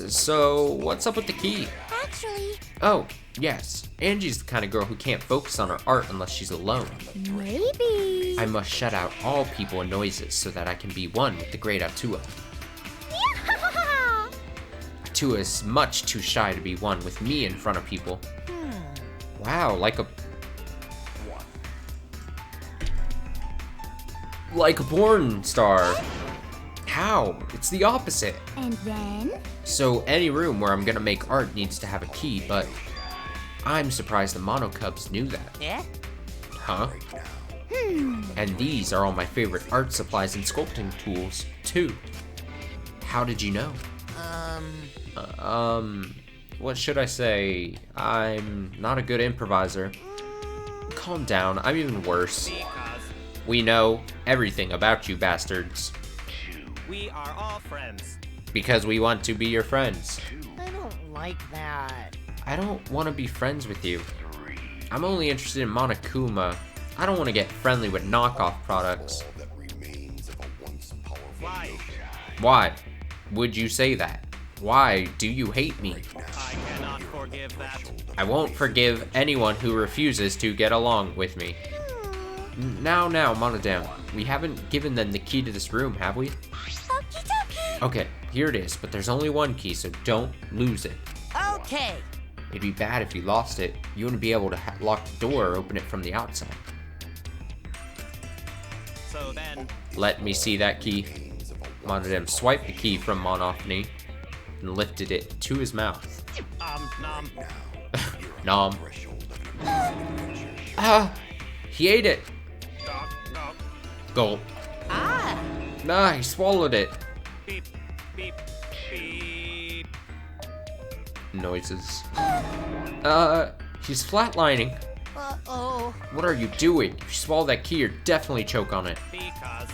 A: So, what's up with the key?
E: Actually,
A: Oh, yes, Angie's the kind of girl who can't focus on her art unless she's alone.
E: maybe.
A: I must shut out all people and noises so that I can be one with the great Atua.
E: Yeah!
A: Atua is much too shy to be one with me in front of people. Wow, like a porn star. How? It's the opposite.
E: And then?
A: So any room where I'm gonna make art needs to have a key, but I'm surprised the Mono Cubs knew that.
G: Yeah?
A: Huh? And these are all my favorite art supplies and sculpting tools, too. How did you know? What should I say? I'm not a good improviser. Calm down, I'm even worse.
F: Because
A: We know everything about you bastards.
F: we are all friends.
A: Because we want to be your friends.
H: I don't like that.
A: I don't want to be friends with you. I'm only interested in Monokuma. I don't want to get friendly with knockoff products.
F: Why?
A: Why would you say that? Why do you hate me?
F: I cannot forgive that.
A: I won't forgive anyone who refuses to get along with me. Now, Monodam, we haven't given them the key to this room, have we?
E: Okie dokie.
A: Okay, here it is, but there's only one key, so don't lose it.
G: Okay.
A: It'd be bad if you lost it. You wouldn't be able to lock the door or open it from the outside.
F: So then,
A: Let me see that key. Monodam swiped the key from Monofny and lifted it to his mouth.
F: nom.
A: Nom. Ah! He ate it! Gulp.
G: Ah,
A: Nah, he swallowed it.
F: Beep, beep, beep.
A: Noises. He's flatlining.
G: uh-oh.
A: What are you doing? If you swallow that key, you'll definitely choke on it.
F: Because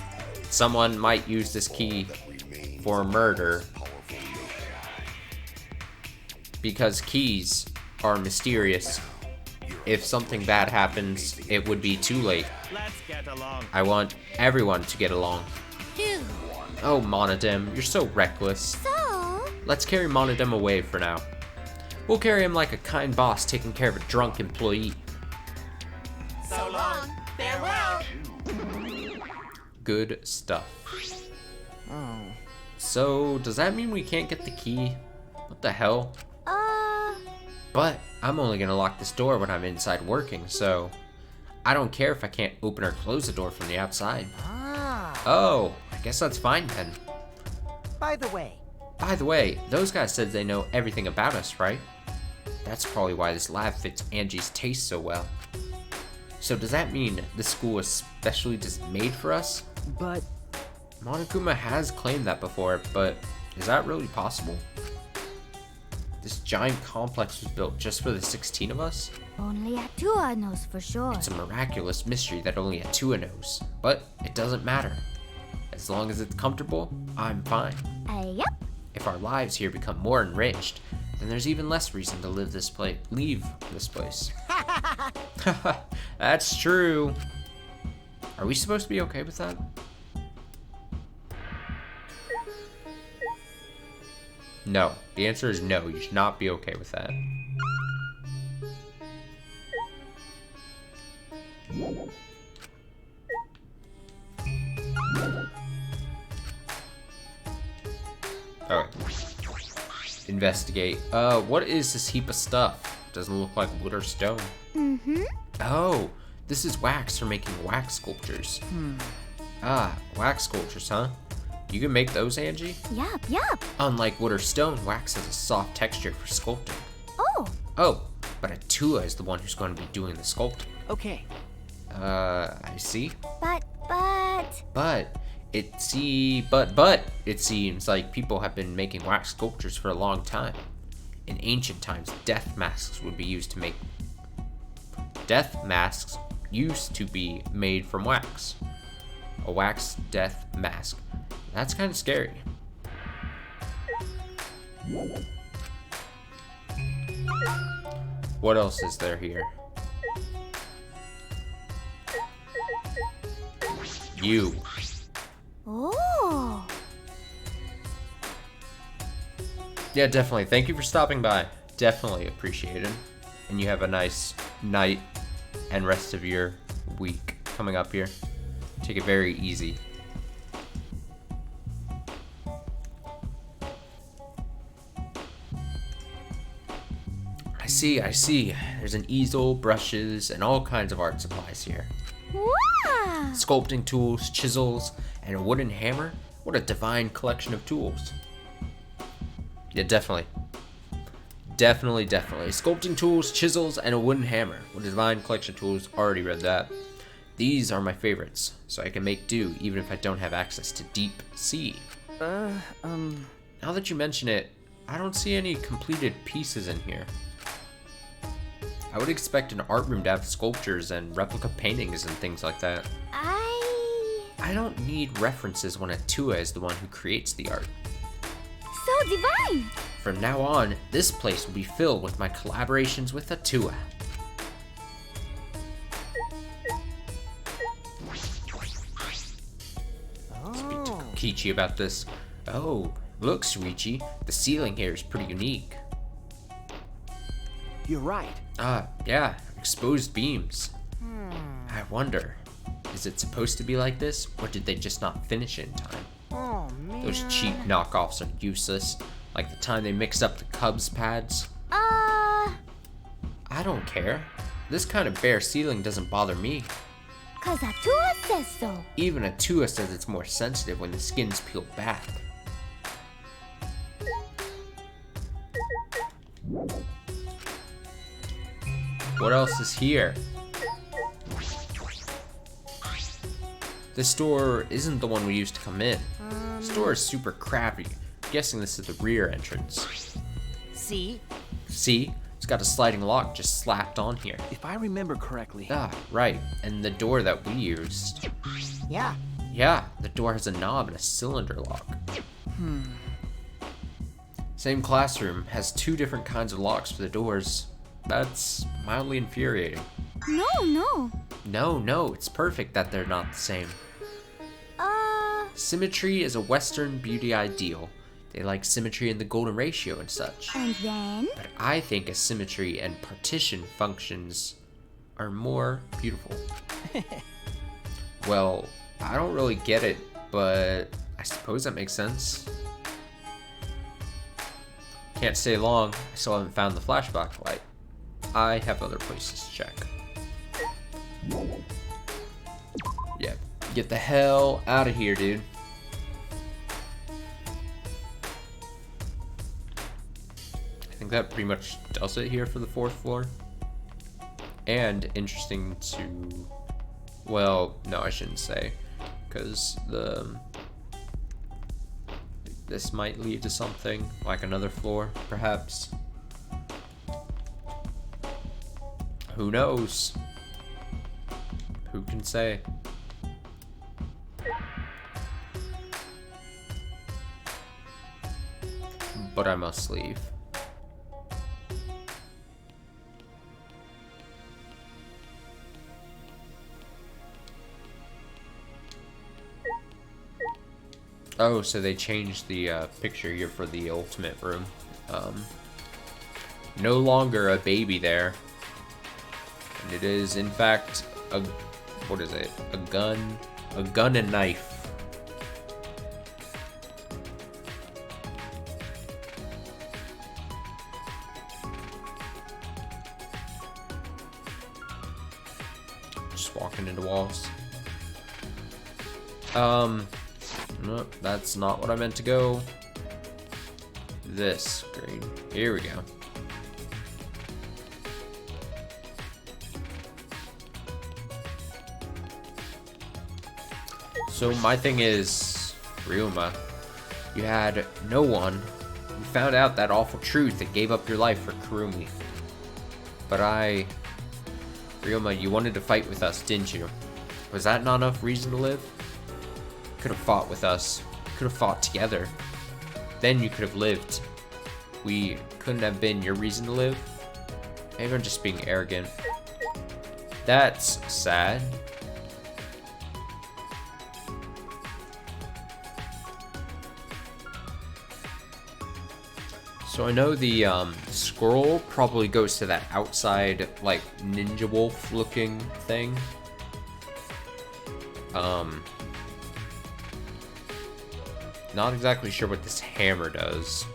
A: Someone might use this key for murder. Because keys are mysterious. If something bad happens, it would be too late.
F: let's get along.
A: I want everyone to get along.
E: Phew.
A: Oh, Monodem, you're so reckless.
E: So,
A: Let's carry Monodem away for now. We'll carry him like a kind boss taking care of a drunk employee.
G: So long. Farewell.
A: Good stuff.
H: Oh.
A: So, does that mean we can't get the key? What the hell? But I'm only gonna lock this door when I'm inside working, so I don't care if I can't open or close the door from the outside.
H: Ah.
A: Oh, I guess that's fine then.
H: By the way,
A: By the way, those guys said they know everything about us, right? That's probably why this lab fits Angie's taste so well. So does that mean this school is specially just made for us?
H: but
A: Monokuma has claimed that before, but is that really possible? This giant complex was built just for the 16 of us?
E: Only Atua knows for sure.
A: It's a miraculous mystery that only Atua knows. But it doesn't matter. As long as it's comfortable, I'm fine.
E: Yep.
A: If our lives here become more enriched, then there's even less reason to leave this place. That's true. Are we supposed to be okay with that? No. The answer is no. You should not be okay with that. Okay. Investigate. What is this heap of stuff? Doesn't look like wood or stone.
E: Mm-hmm.
A: Oh, this is wax for making wax sculptures. Ah, wax sculptures, huh? You can make those, Angie?
E: Yup.
A: Unlike wood or stone, wax has a soft texture for sculpting.
E: Oh.
A: Oh, but Atua is the one who's going to be doing the sculpting.
H: Okay.
A: I see.
E: But.
A: But it seems like people have been making wax sculptures for a long time. In ancient times, death masks would be used to make. Death masks used to be made from wax. A wax death mask. That's kind of scary. What else is there here? You.
E: Oh.
A: Yeah, definitely. Thank you for stopping by. Definitely appreciated. And you have a nice night and rest of your week coming up here. Take it very easy. I see. There's an easel, brushes, and all kinds of art supplies here.
E: Wow.
A: Sculpting tools, chisels, and a wooden hammer. What a divine collection of tools. Yeah, definitely. Definitely. Sculpting tools, chisels, and a wooden hammer. What a divine collection of tools. Already read that. These are my favorites, so I can make do even if I don't have access to deep sea. Now that you mention it, I don't see any completed pieces in here. I would expect an art room to have sculptures and replica paintings and things like that. I don't need references when Atua is the one who creates the art.
E: So divine.
A: From now on, this place will be filled with my collaborations with Atua. Speak to Kokichi about this. Oh, look, Shuichi, the ceiling here is pretty unique.
C: You're right.
A: Yeah, exposed beams. I wonder, is it supposed to be like this, or did they just not finish it in time?
H: Oh, man.
A: Those cheap knockoffs are useless, like the time they mixed up the Cubs pads. I don't care. This kind of bare ceiling doesn't bother me.
E: 'Cause Atua says so.
A: Even Atua says it's more sensitive when the skin's peeled back. What else is here? This door isn't the one we used to come in. This door is super crappy. I'm guessing this is the rear entrance.
H: See?
A: See? It's got a sliding lock just slapped on here.
C: If I remember correctly.
A: Ah, right. And the door that we used.
H: Yeah.
A: Yeah, the door has a knob and a cylinder lock. Same classroom, has two different kinds of locks for the doors. That's mildly infuriating. No, it's perfect that they're not the same. Symmetry is a Western beauty ideal. They like symmetry in the golden ratio and such.
E: And then?
A: But I think asymmetry and partition functions are more beautiful. Well, I don't really get it, but I suppose that makes sense. Can't stay long. I still haven't found the flashback light. I have other places to check. Yeah, get the hell out of here, dude. I think that pretty much does it here for the 4th floor. And interesting to... Well, no, I shouldn't say. Because this might lead to something, like another floor, perhaps. Who knows? Who can say? But I must leave. Oh, so they changed the picture here for the ultimate room. No longer a baby there. And it is, in fact, a... what is it? A gun? A gun and knife. Just walking into walls. Nope, that's not what I meant to go. This screen. Here we go. So my thing is, Ryuma, you had no one. You found out that awful truth and gave up your life for Kurumi. But Ryuma, you wanted to fight with us, didn't you? Was that not enough reason to live? Could have fought with us. Could have fought together. Then you could have lived. We couldn't have been your reason to live. Maybe I'm just being arrogant. That's sad. So I know the scroll probably goes to that outside, like, ninja wolf looking thing. Not exactly sure what this hammer does.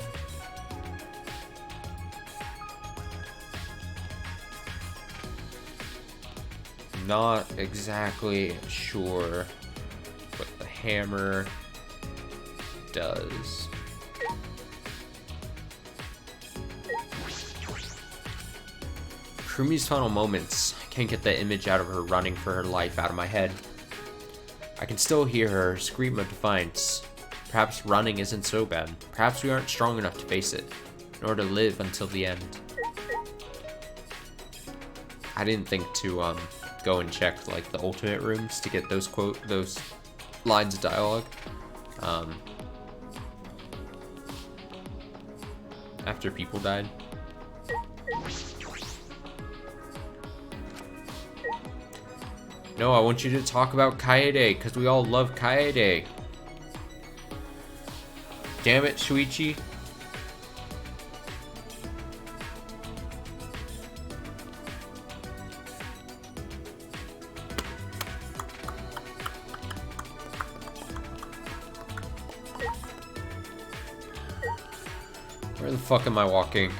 A: Not exactly sure what the hammer does. Kurumi's final moments. I can't get the image out of her running for her life out of my head. I can still hear her scream of defiance. Perhaps running isn't so bad. Perhaps we aren't strong enough to face it, nor to live until the end. I didn't think to go and check like the ultimate rooms to get those lines of dialogue. After people died. No, I want you to talk about Kaede, because we all love Kaede. Damn it, Shuichi. Where the fuck am I walking?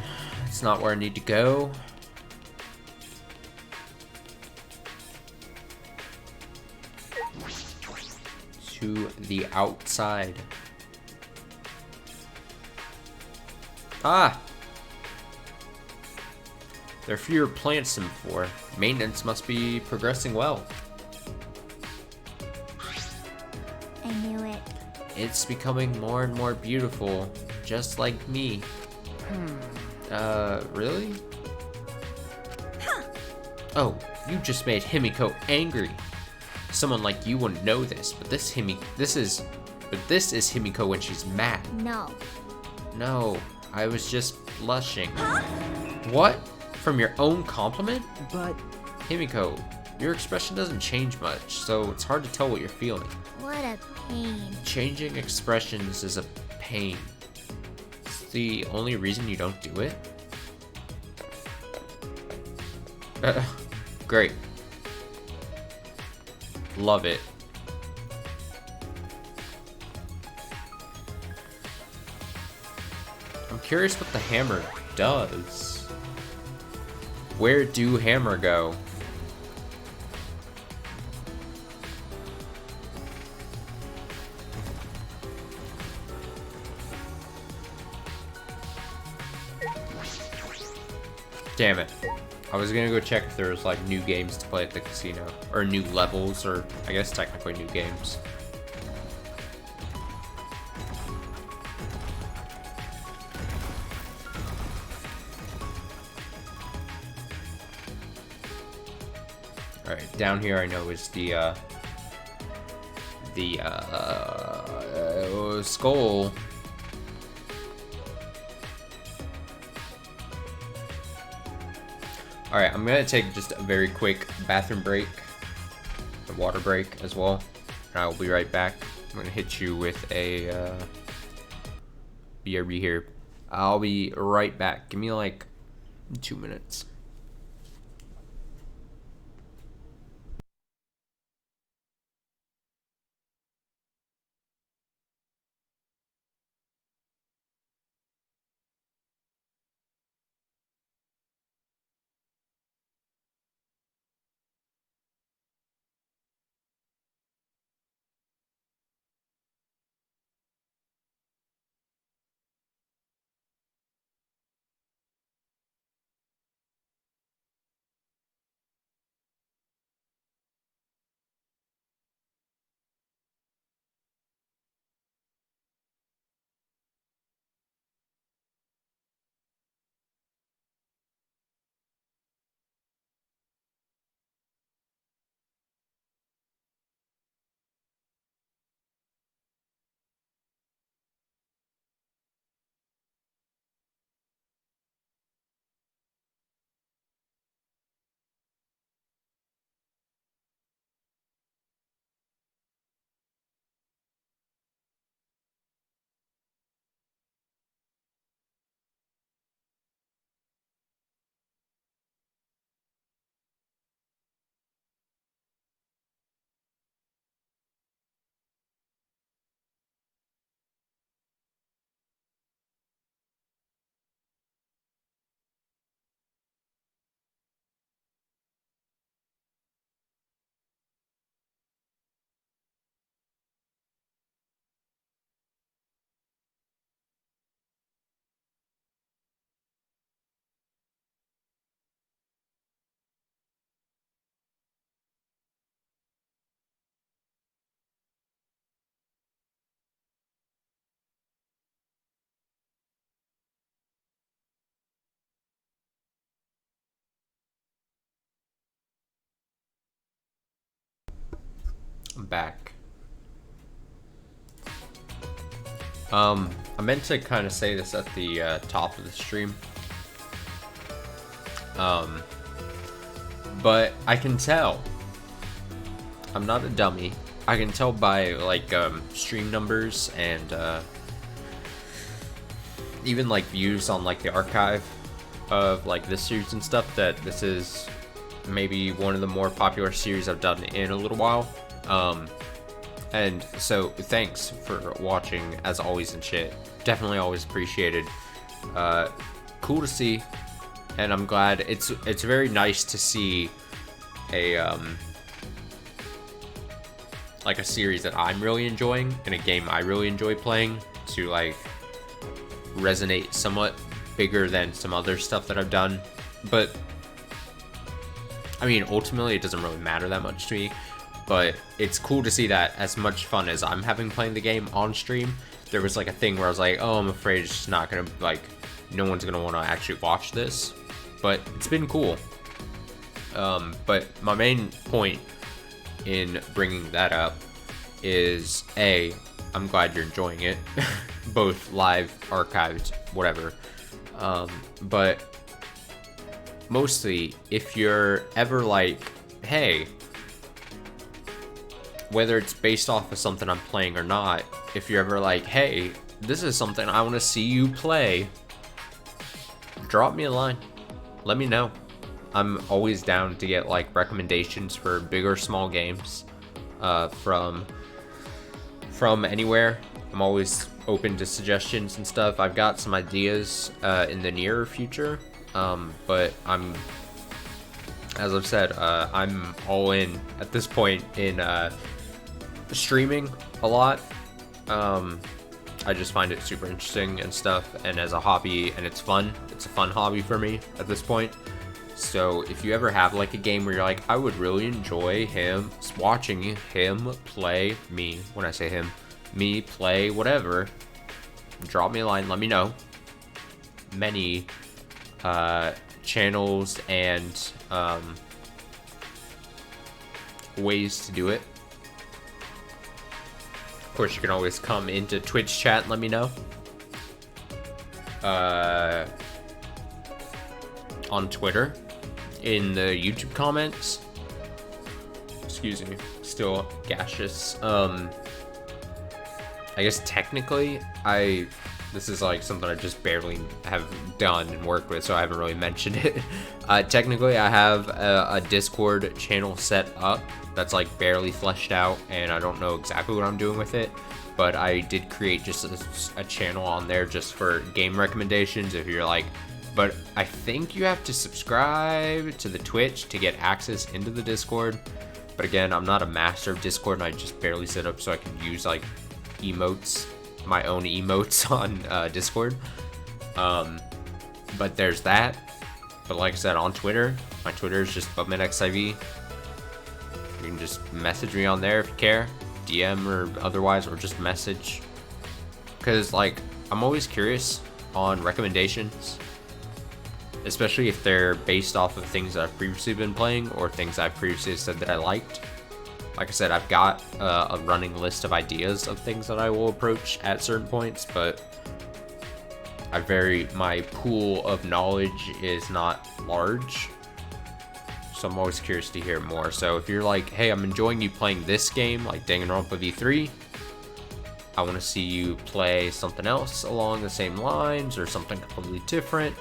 A: It's not where I need to go. To the outside. Ah! There are fewer plants than before. Maintenance must be progressing well.
E: I knew it.
A: It's becoming more and more beautiful, just like me. Really? Oh, you just made Himiko angry. Someone like you wouldn't know this, but this is Himiko when she's mad.
E: No.
A: No, I was just blushing. What? From your own compliment?
H: But
A: Himiko, your expression doesn't change much, so it's hard to tell what you're feeling.
E: What a pain.
A: Changing expressions is a pain. It's the only reason you don't do it? Great. Love it. I'm curious what the hammer does. Where do hammer go? Damn it. I was gonna go check if there was like new games to play at the casino. Or new levels, or I guess technically new games. Alright, down here I know is the skull. Alright, I'm gonna take just a very quick bathroom break, a water break as well, and I will be right back. I'm gonna hit you with a BRB here. I'll be right back. Give me like 2 minutes. I'm back. I meant to kind of say this at the top of the stream. But I can tell. I'm not a dummy. I can tell by like stream numbers and even like views on like the archive of like this series and stuff that this is maybe one of the more popular series I've done in a little while. And so thanks for watching as always and shit. Definitely always appreciated. Cool to see, and I'm glad it's very nice to see a like a series that I'm really enjoying and a game I really enjoy playing to like resonate somewhat bigger than some other stuff that I've done. But I mean, ultimately it doesn't really matter that much to me. But it's cool to see that as much fun as I'm having playing the game on stream, there was like a thing where I was like, oh, I'm afraid it's just not gonna, like, no one's gonna want to actually watch this. But it's been cool. But my main point in bringing that up is A, I'm glad you're enjoying it, both live, archived, whatever. But mostly, if you're ever like, hey, whether it's based off of something I'm playing or not, if you're ever like, hey, this is something I want to see you play, drop me a line. Let me know. I'm always down to get like recommendations for big or small games from anywhere. I'm always open to suggestions and stuff. I've got some ideas in the near future, but as I've said, I'm all in at this point in streaming a lot. I just find it super interesting and stuff, and as a hobby, and it's fun. It's a fun hobby for me at this point. So if you ever have like a game where you're like, I would really enjoy watching him play me, when I say him, me play whatever, drop me a line, let me know. Many channels and ways to do it. Of course, you can always come into Twitch chat and let me know. On Twitter, in the YouTube comments. Excuse me, still gaseous. I guess technically, this is like something I just barely have done and worked with, so I haven't really mentioned it. Technically, I have a Discord channel set up that's like barely fleshed out, and I don't know exactly what I'm doing with it, but I did create just a channel on there just for game recommendations if you're like, but I think you have to subscribe to the Twitch to get access into the Discord. But again, I'm not a master of Discord, and I just barely set up so I can use like emotes, my own emotes on Discord. But there's that. But like I said, on Twitter, my Twitter is just bubmanXIV. You can just message me on there if you care, DM or otherwise, or just message. Because like, I'm always curious on recommendations, especially if they're based off of things that I've previously been playing or things I've previously said that I liked. Like I said, I've got a running list of ideas of things that I will approach at certain points, but my pool of knowledge is not large, so I'm always curious to hear more. So if you're like, hey, I'm enjoying you playing this game, like Danganronpa V3, I want to see you play something else along the same lines or something completely different,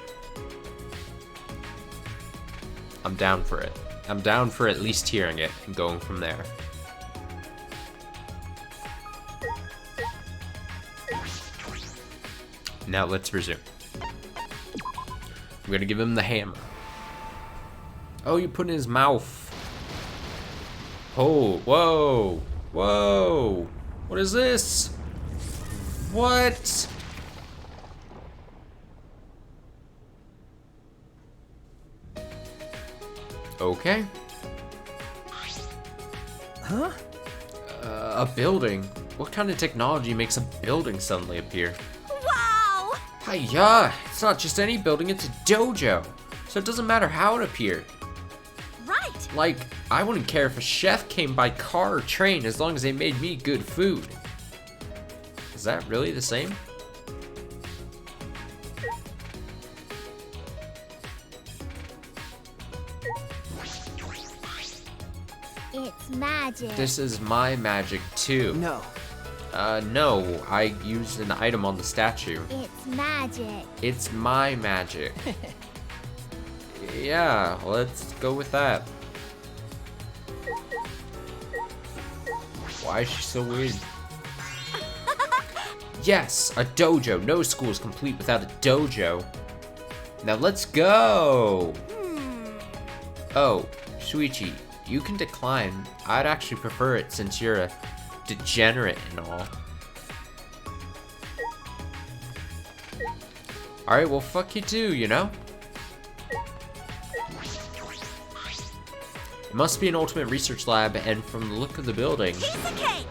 A: I'm down for it. I'm down for at least hearing it and going from there. Now let's resume. I'm gonna give him the hammer. Oh, you put it in his mouth. Oh, whoa, whoa. What is this? What? Okay.
D: Huh?
A: A building? What kind of technology makes a building suddenly appear?
E: Wow!
A: Hiya! It's not just any building, it's a dojo. So it doesn't matter how it appeared.
E: Right!
A: Like, I wouldn't care if a chef came by car or train as long as they made me good food. Is that really the same?
E: It's magic.
A: This is my magic too.
D: No.
A: No, I used an item on the statue.
E: It's magic.
A: It's my magic. Yeah, let's go with that. Why is she so weird? Yes, a dojo. No school is complete without a dojo. Now let's go. Oh, Shuichi, you can decline. I'd actually prefer it since you're a degenerate and all. Alright, well fuck you too, you know? It must be an ultimate research lab, and from the look of the building,
E: Piece of cake!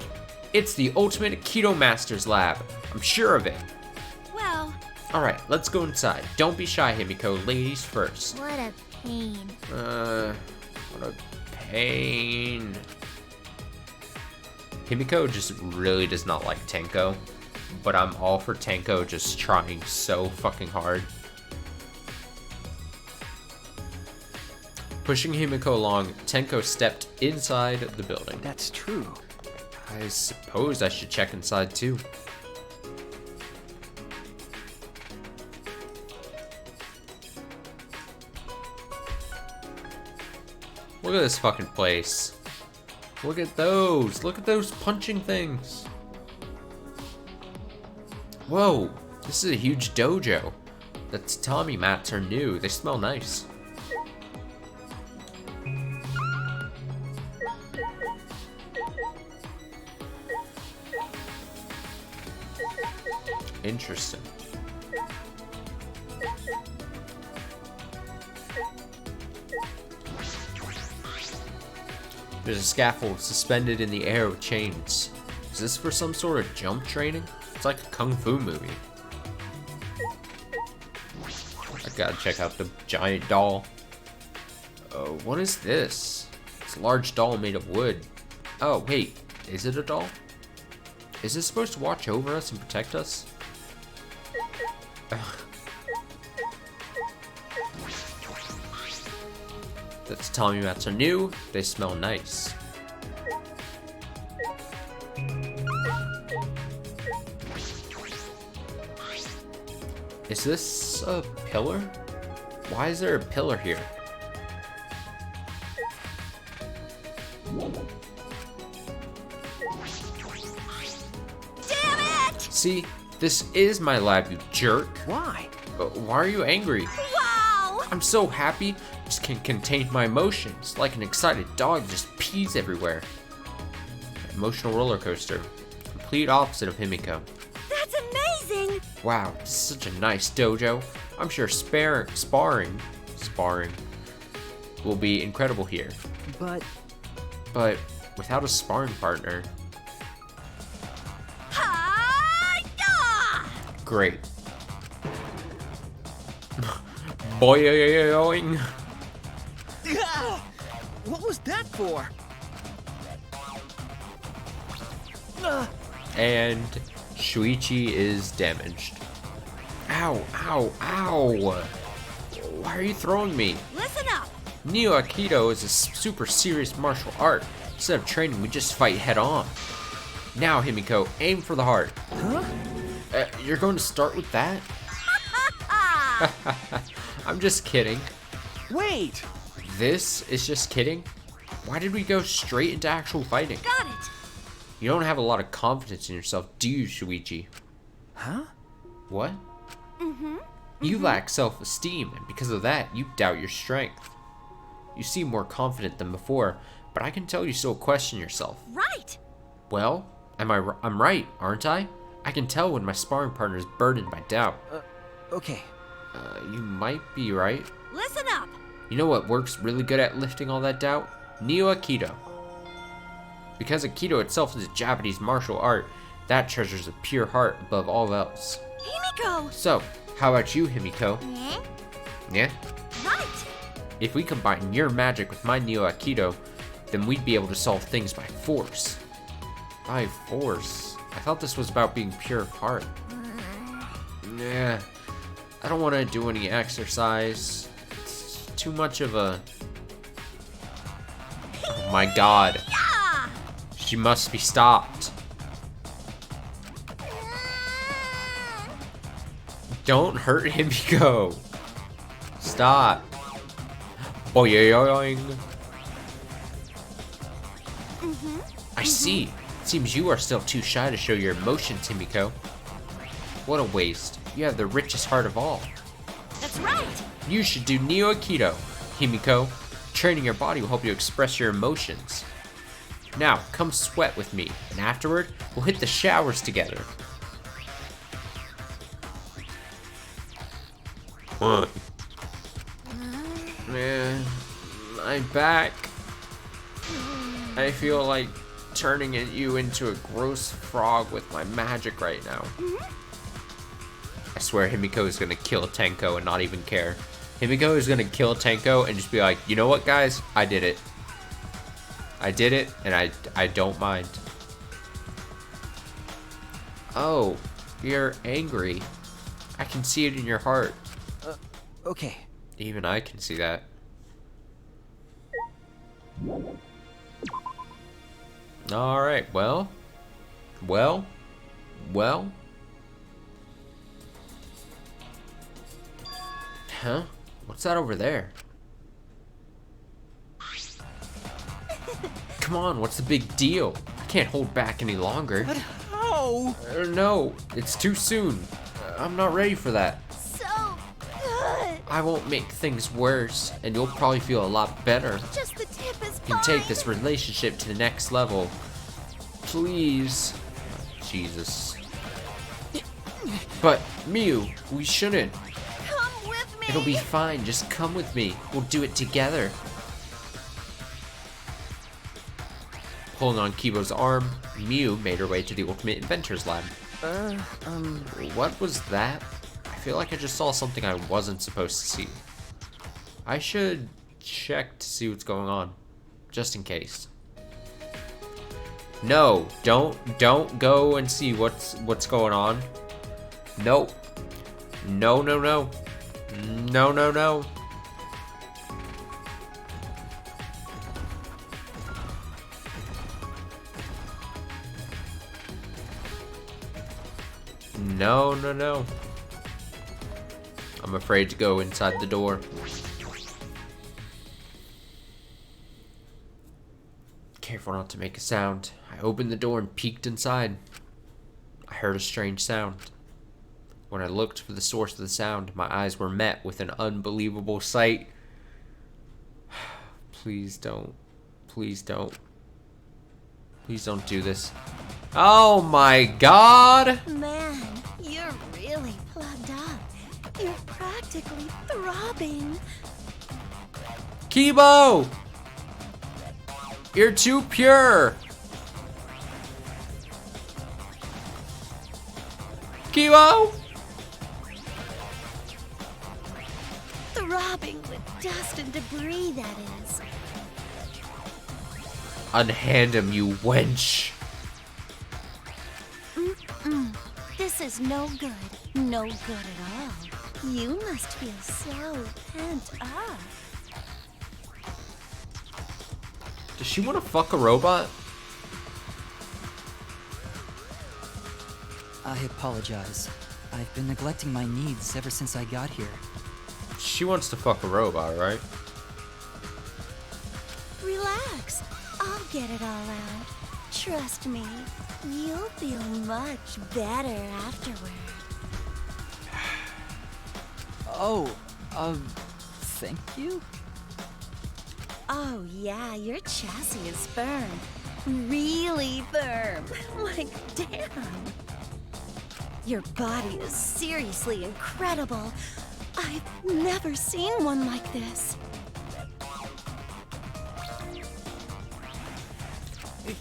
A: it's the ultimate Keto Masters lab. I'm sure of it.
E: Well,
A: Alright, let's go inside. Don't be shy, Himiko. Ladies first.
E: what a pain.
A: What a pain. Himiko just really does not like Tenko, but I'm all for Tenko just trying so fucking hard. Pushing Himiko along, Tenko stepped inside the building.
D: That's true.
A: I suppose I should check inside too. Look at this fucking place. Look at those. Look at those punching things. Whoa, this is a huge dojo. The tatami mats are new. They smell nice. Interesting. There's a scaffold suspended in the air with chains. Is this for some sort of jump training? It's like a kung fu movie. I gotta check out the giant doll. What is this? It's a large doll made of wood. Oh, wait. Is it a doll? Is it supposed to watch over us and protect us? That's telling me mats are new. They smell nice. Is this a pillar? Why is there a pillar here?
E: Damn it!
A: See, this is my lab, you jerk.
C: Why?
A: Why are you angry?
E: Wow!
A: I'm so happy, just can't contain my emotions. Like an excited dog just pees everywhere. Emotional roller coaster. Complete opposite of Himiko.
E: That's amazing!
A: Wow, this is such a nice dojo. I'm sure sparring will be incredible here.
C: But
A: But without a sparring partner,
E: Hi-ya!
A: great. Boing.
C: what was that for?
A: And Shuichi is damaged. Ow, ow, ow. Why are you throwing me?
E: Listen up!
A: Neo Aikido is a super serious martial art. Instead of training, we just fight head on. Now, Himiko, aim for the heart.
C: Huh?
A: You're going to start with that? I'm just kidding.
C: Wait!
A: This is just kidding? Why did we go straight into actual fighting?
E: Got it!
A: You don't have a lot of confidence in yourself, do you, Shuichi?
C: Huh?
A: What? You lack self-esteem, and because of that, you doubt your strength. You seem more confident than before, but I can tell you still question yourself.
E: Right!
A: Well, I'm right, aren't I? I can tell when my sparring partner is burdened by doubt.
C: Okay.
A: You might be right.
E: Listen up!
A: You know what works really good at lifting all that doubt? Neo Aikido. Because Aikido itself is a Japanese martial art, that treasures a pure heart above all else.
E: Himiko!
A: So, how about you, Himiko? Yeah?
E: Right!
A: If we combine your magic with my Neo Aikido, then we'd be able to solve things by force. By force? I thought this was about being pure of heart. Nah, I don't want to do any exercise. It's too much of a... Oh my god.
E: Yeah!
A: She must be stopped. Don't hurt Himiko. Stop. Boing. I see. It seems you are still too shy to show your emotions, Himiko. What a waste. You have the richest heart of all.
E: That's right!
A: You should do Neo Aikido, Himiko. Training your body will help you express your emotions. Now, come sweat with me, and afterward, we'll hit the showers together. What? Man, my back. I feel like turning you into a gross frog with my magic right now. I swear Himiko is gonna kill Tenko and not even care. Himiko is gonna kill Tenko and just be like, you know what, guys? I did it. I did it, and I don't mind. Oh, you're angry. I can see it in your heart.
C: Okay.
A: Even I can see that. Alright, well. Huh? What's that over there? Come on, what's the big deal? I can't hold back any longer.
C: But how?
A: No, it's too soon. I'm not ready for that.
E: So good!
A: I won't make things worse, and you'll probably feel a lot better.
E: Just the tip is
A: You can
E: fine.
A: take this relationship to the next level. Please. Jesus. But, Miu, we shouldn't.
E: Come with me!
A: It'll be fine, just come with me. We'll do it together. Pulling on Kibo's arm, Miu made her way to the Ultimate Inventor's Lab. What was that? I feel like I just saw something I wasn't supposed to see. I should check to see what's going on. Just in case. No, don't go and see what's going on. Nope. No. No. No. I'm afraid to go inside the door. Careful not to make a sound. I opened the door and peeked inside. I heard a strange sound. When I looked for the source of the sound, my eyes were met with an unbelievable sight. Please don't. Please don't. Please don't do this. Oh my god!
E: Man, you're really plugged up. You're practically throbbing.
A: Kibo! You're too pure! Kibo!
E: Throbbing with dust and debris, that is.
A: Unhand him, you wench!
E: This is no good. No good at all. You must feel so pent up.
A: Does she want to fuck a robot?
C: I apologize. I've been neglecting my needs ever since I got here.
A: She wants to fuck a robot, right?
E: Relax. I'll get it all out. Trust me. You'll feel much better afterward.
C: Oh, thank you?
E: Oh yeah, your chassis is firm. Really firm. Like, damn. Your body is seriously incredible. I've never seen one like this.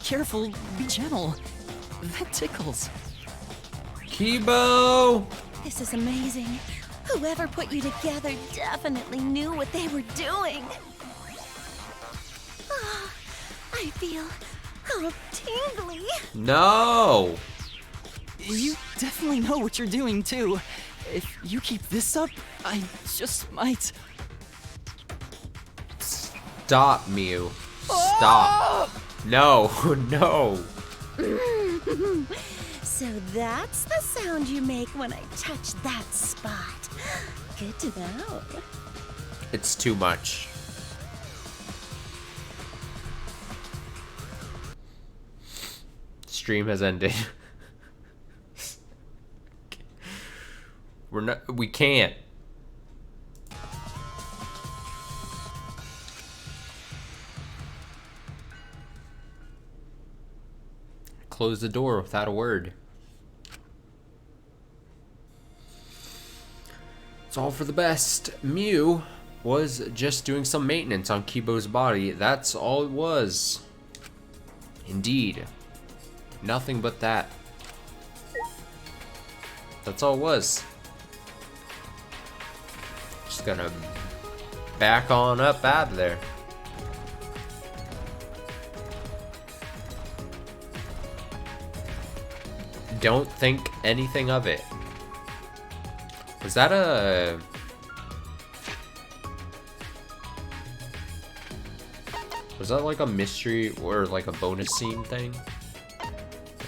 C: Careful, be gentle. That tickles.
A: Kibo!
E: This is amazing. Whoever put you together definitely knew what they were doing. Ah, I feel all tingly.
A: No!
C: You definitely know what you're doing, too. If you keep this up, I just might...
A: Stop, Mew. Stop. No, no.
E: So that's the sound you make when I touch that spot. Good to know.
A: It's too much. Stream has ended. We can't. Close the door without a word. It's all for the best. Mew was just doing some maintenance on Kibo's body. That's all it was. Indeed. Nothing but that. That's all it was. Just gonna back on up out of there. Don't think anything of it. Was that a... Was that like a mystery or like a bonus scene thing?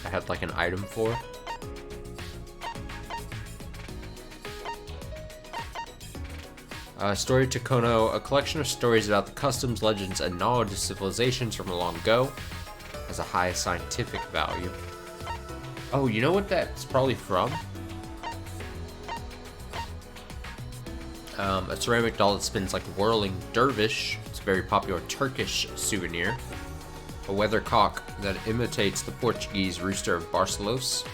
A: I had like an item for? Story to Kono, a collection of stories about the customs, legends, and knowledge of civilizations from long ago. Has a high scientific value. Oh, you know what that's probably from? A ceramic doll that spins like a whirling dervish. It's a very popular Turkish souvenir. A weathercock that imitates the Portuguese rooster of Barcelos.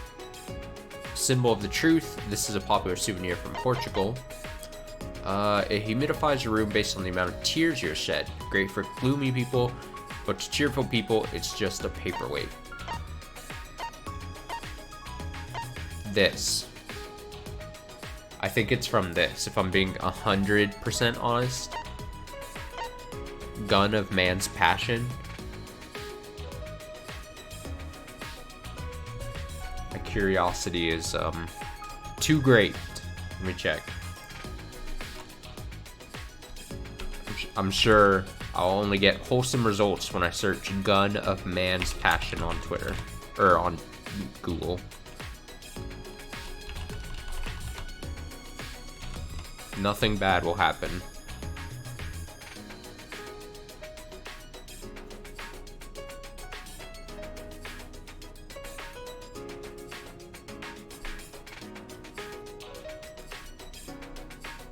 A: Symbol of the truth. This is a popular souvenir from Portugal. It humidifies your room based on the amount of tears you shed. Great for gloomy people, but to cheerful people, it's just a paperweight. This. I think it's from this, if I'm being 100% honest. gun of man's passion. My curiosity is too great. Let me check. I'm sure I'll only get wholesome results when I search gun of man's passion on Twitter or on Google. Nothing bad will happen.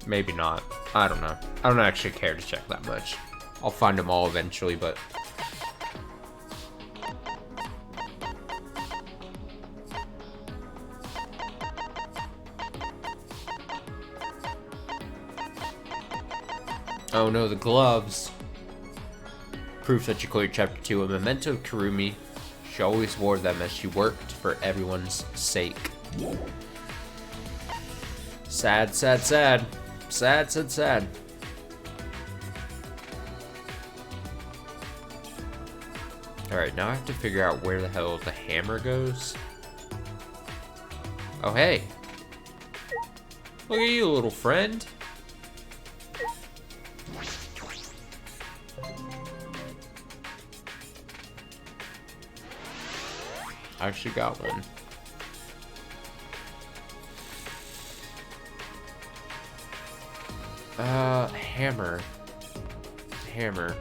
A: Maybe not. I don't know. I don't actually care to check that much. I'll find them all eventually, but... Oh no, the gloves. Proof that she cleared chapter 2. A memento of Kurumi. She always wore them as she worked for everyone's sake. Sad, sad, sad. Sad, sad, sad. Alright, now I have to figure out where the hell the hammer goes. Oh, hey. Look at you, little friend. I actually got one. Hammer. Hammer.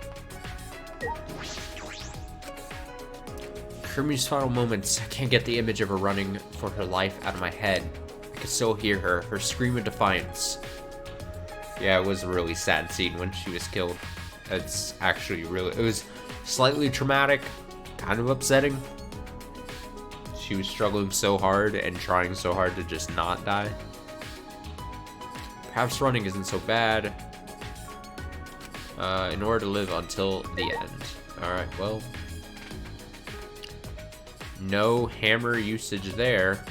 A: Kurumi's final moments. I can't get the image of her running for her life out of my head. I can still hear her scream of defiance. Yeah, it was a really sad scene when she was killed. It's actually it was slightly traumatic, kind of upsetting. She was struggling so hard and trying so hard to just not die. Perhaps running isn't so bad. In order to live until the end. Alright, well. No hammer usage there.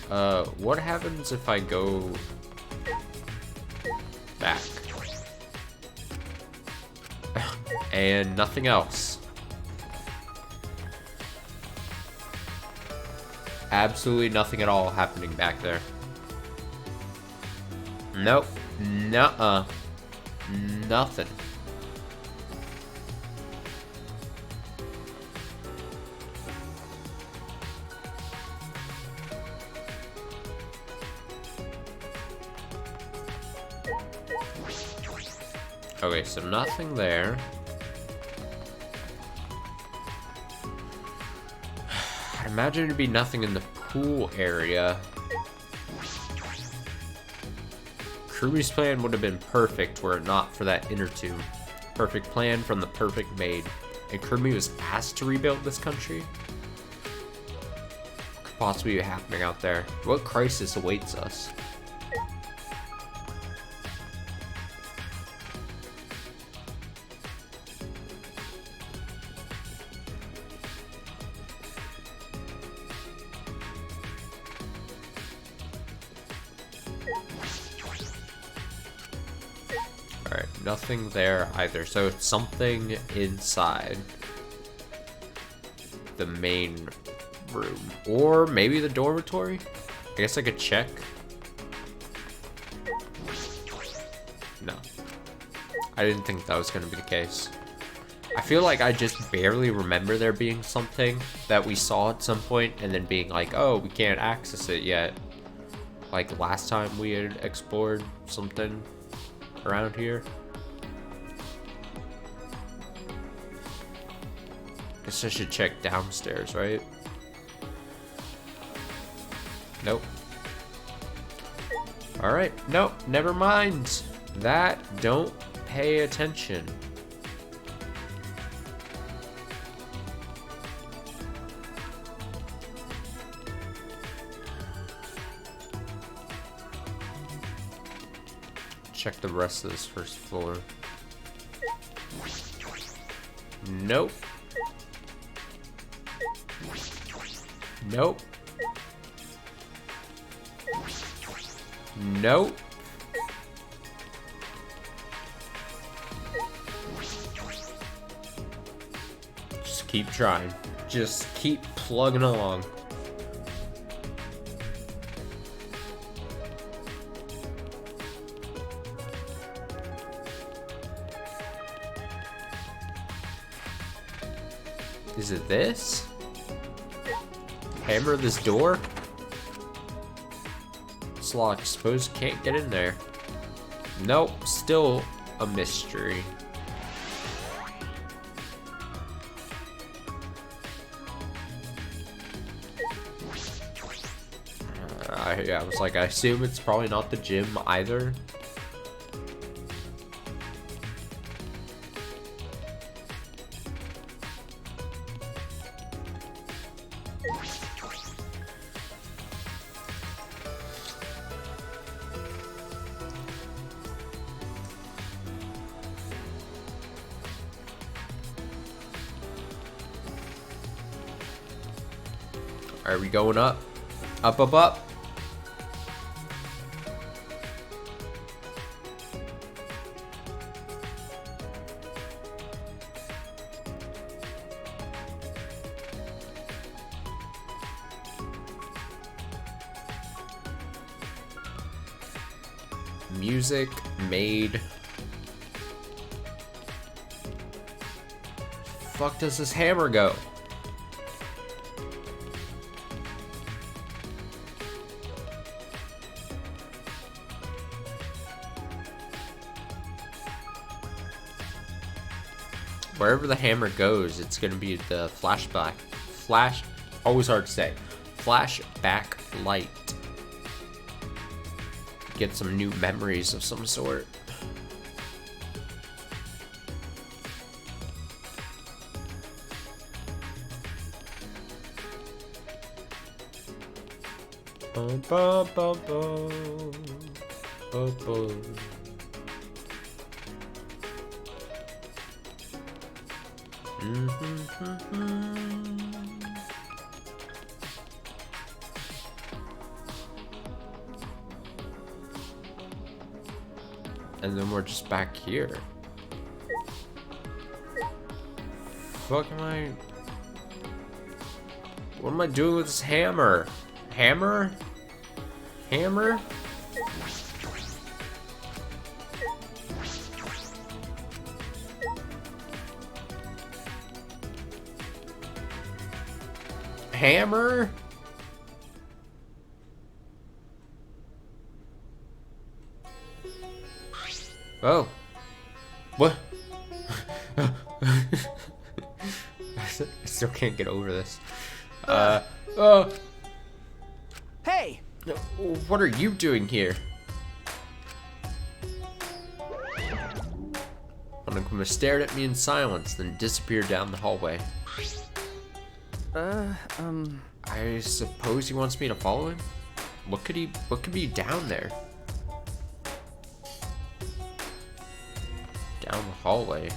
A: What happens if I go back? And nothing else. Absolutely nothing at all happening back there. Nope. Nuh-uh. Nothing. Okay, so nothing there. I imagine it'd be nothing in the pool area. Kurumi's plan would have been perfect were it not for that inner tube. Perfect plan from the perfect maid. And Kurumi was asked to rebuild this country? What could possibly be happening out there? What crisis awaits us? Nothing there either, so it's something inside the main room. Or maybe the dormitory? I guess I could check. No. I didn't think that was going to be the case. I feel like I just barely remember there being something that we saw at some point and then being like, oh, we can't access it yet. Like last time we had explored something around here. Guess I should check downstairs, right? Nope. Alright, nope, never mind. That, don't pay attention. Check the rest of this first floor. Nope. Nope. Nope. Keep trying. Just keep plugging along. Is it this? Hammer this door? It's locked. Suppose can't get in there. Nope, still a mystery. I was like, I assume it's probably not the gym either. Are we going up? Up, up, up. Music made. Fuck does this hammer go? Wherever the hammer goes, it's gonna be the always hard to say. Flashback light. Get some new memories of some sort. Bum, bum, bum, bum. Bum, bum. And then we're just back here. Fuck am I? What am I doing with this hammer? Hammer? Hammer? Hammer? Oh. What? I still can't get over this.
B: Hey!
A: What are you doing here? Monokuma stared at me in silence, then disappeared down the hallway. I suppose he wants me to follow him? What could be down there? Down the hallway.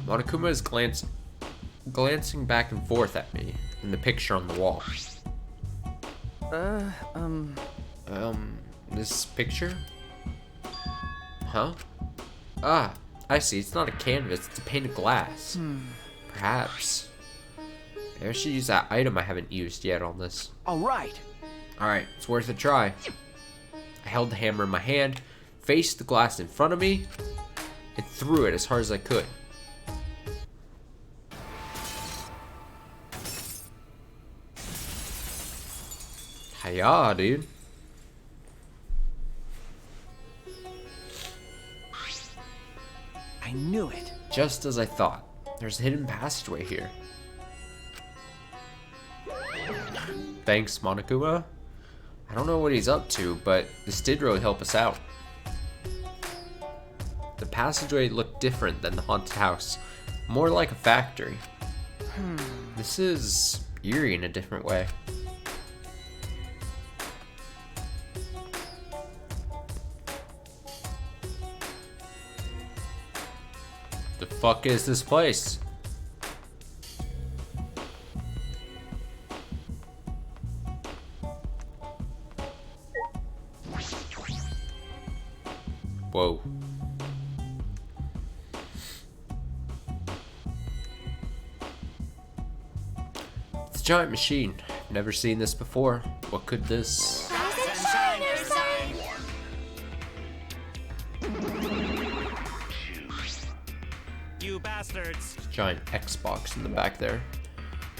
A: Monokuma is glancing back and forth at me in the picture on the wall. This picture? Huh? Ah, I see. It's not a canvas, it's a pane of glass. Perhaps. Maybe I should use that item I haven't used yet on this.
B: Alright.
A: Alright, it's worth a try. I held the hammer in my hand, faced the glass in front of me, and threw it as hard as I could. Hiya, dude.
B: I knew it.
A: Just as I thought. There's a hidden passageway here. Thanks, Monokuma. I don't know what he's up to, but this did really help us out. The passageway looked different than the haunted house. More like a factory. This is eerie in a different way. The fuck is this place? Whoa. It's a giant machine. Never seen this before. What could this...
F: You bastards.
A: Giant Xbox in the back there.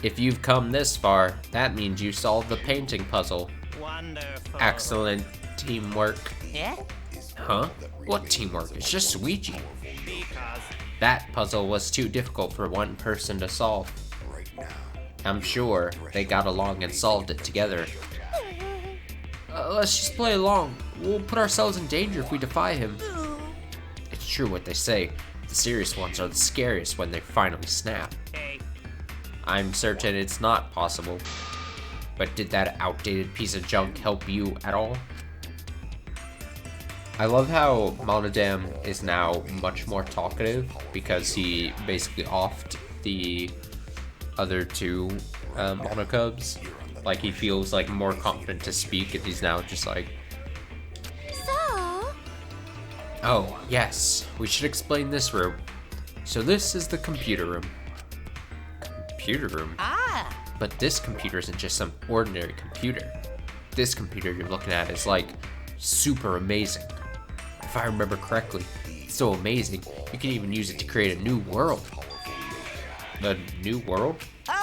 A: If you've come this far, that means you solved the painting puzzle.
F: Wonderful.
A: Excellent teamwork.
G: Yeah?
A: Huh? What teamwork? It's just Luigi.
F: Because
A: That puzzle was too difficult for one person to solve. I'm sure they got along and solved it together. Let's just play along. We'll put ourselves in danger if we defy him. It's true what they say. The serious ones are the scariest when they finally snap.
F: hey,
A: I'm certain it's not possible. But did that outdated piece of junk help you at all? I love how Monodam is now much more talkative because he basically offed the other two Monocubs. Like, he feels like more confident to speak and he's now just like,
E: So,
A: oh, yes, we should explain this room. So this is the computer room. Computer room?
G: Ah,
A: But this computer isn't just some ordinary computer. This computer you're looking at is like super amazing. If I remember correctly, it's so amazing, you can even use it to create a new world. A new world?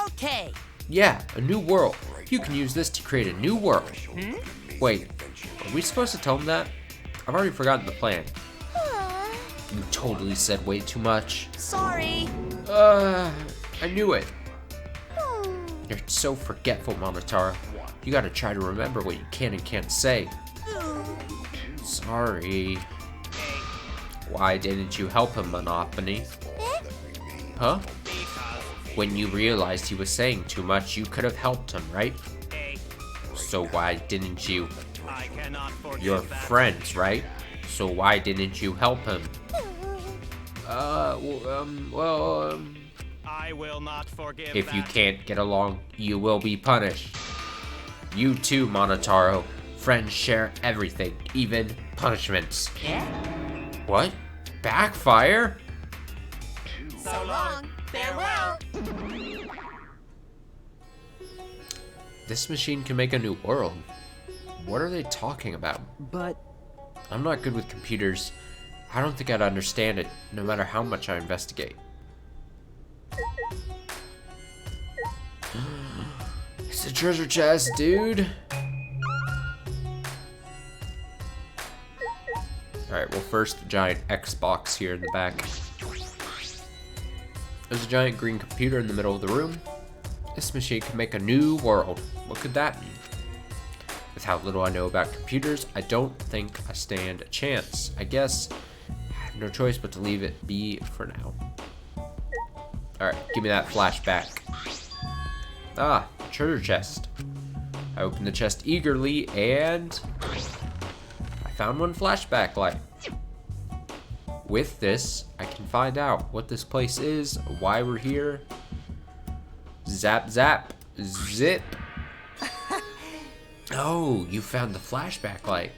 G: okay.
A: Yeah, a new world. You can use this to create a new world. Wait, are we supposed to tell him that? I've already forgotten the plan. You totally said way too much.
G: Sorry.
A: I knew it. You're so forgetful, Momotaro. You gotta try to remember what you can and can't say. Sorry. Why didn't you help him, Monopoly? Huh? When you realized he was saying too much, you could have helped him, right?
F: hey,
A: So why didn't you?
F: I cannot forgive
A: You're
F: that.
A: friends, right? So why didn't you help him?
F: I will not forgive
A: If
F: that.
A: you can't get along, you will be punished. You too, Monotaro. Friends share everything, even punishments.
G: Yeah?
A: What? Backfire?
G: So long. Farewell.
A: This machine can make a new world. What are they talking about?
C: But
A: I'm not good with computers. I don't think I'd understand it, no matter how much I investigate. It's a treasure chest, dude. Alright, well first, the giant Xbox here in the back. There's a giant green computer in the middle of the room. This machine can make a new world. What could that mean? With how little I know about computers, I don't think I stand a chance. I guess I have no choice but to leave it be for now. Alright, give me that flashback. Ah, treasure chest. I opened the chest eagerly and I found one flashback light. With this, I can find out what this place is, why we're here. Zap, zap, zip. Oh, you found the flashback light.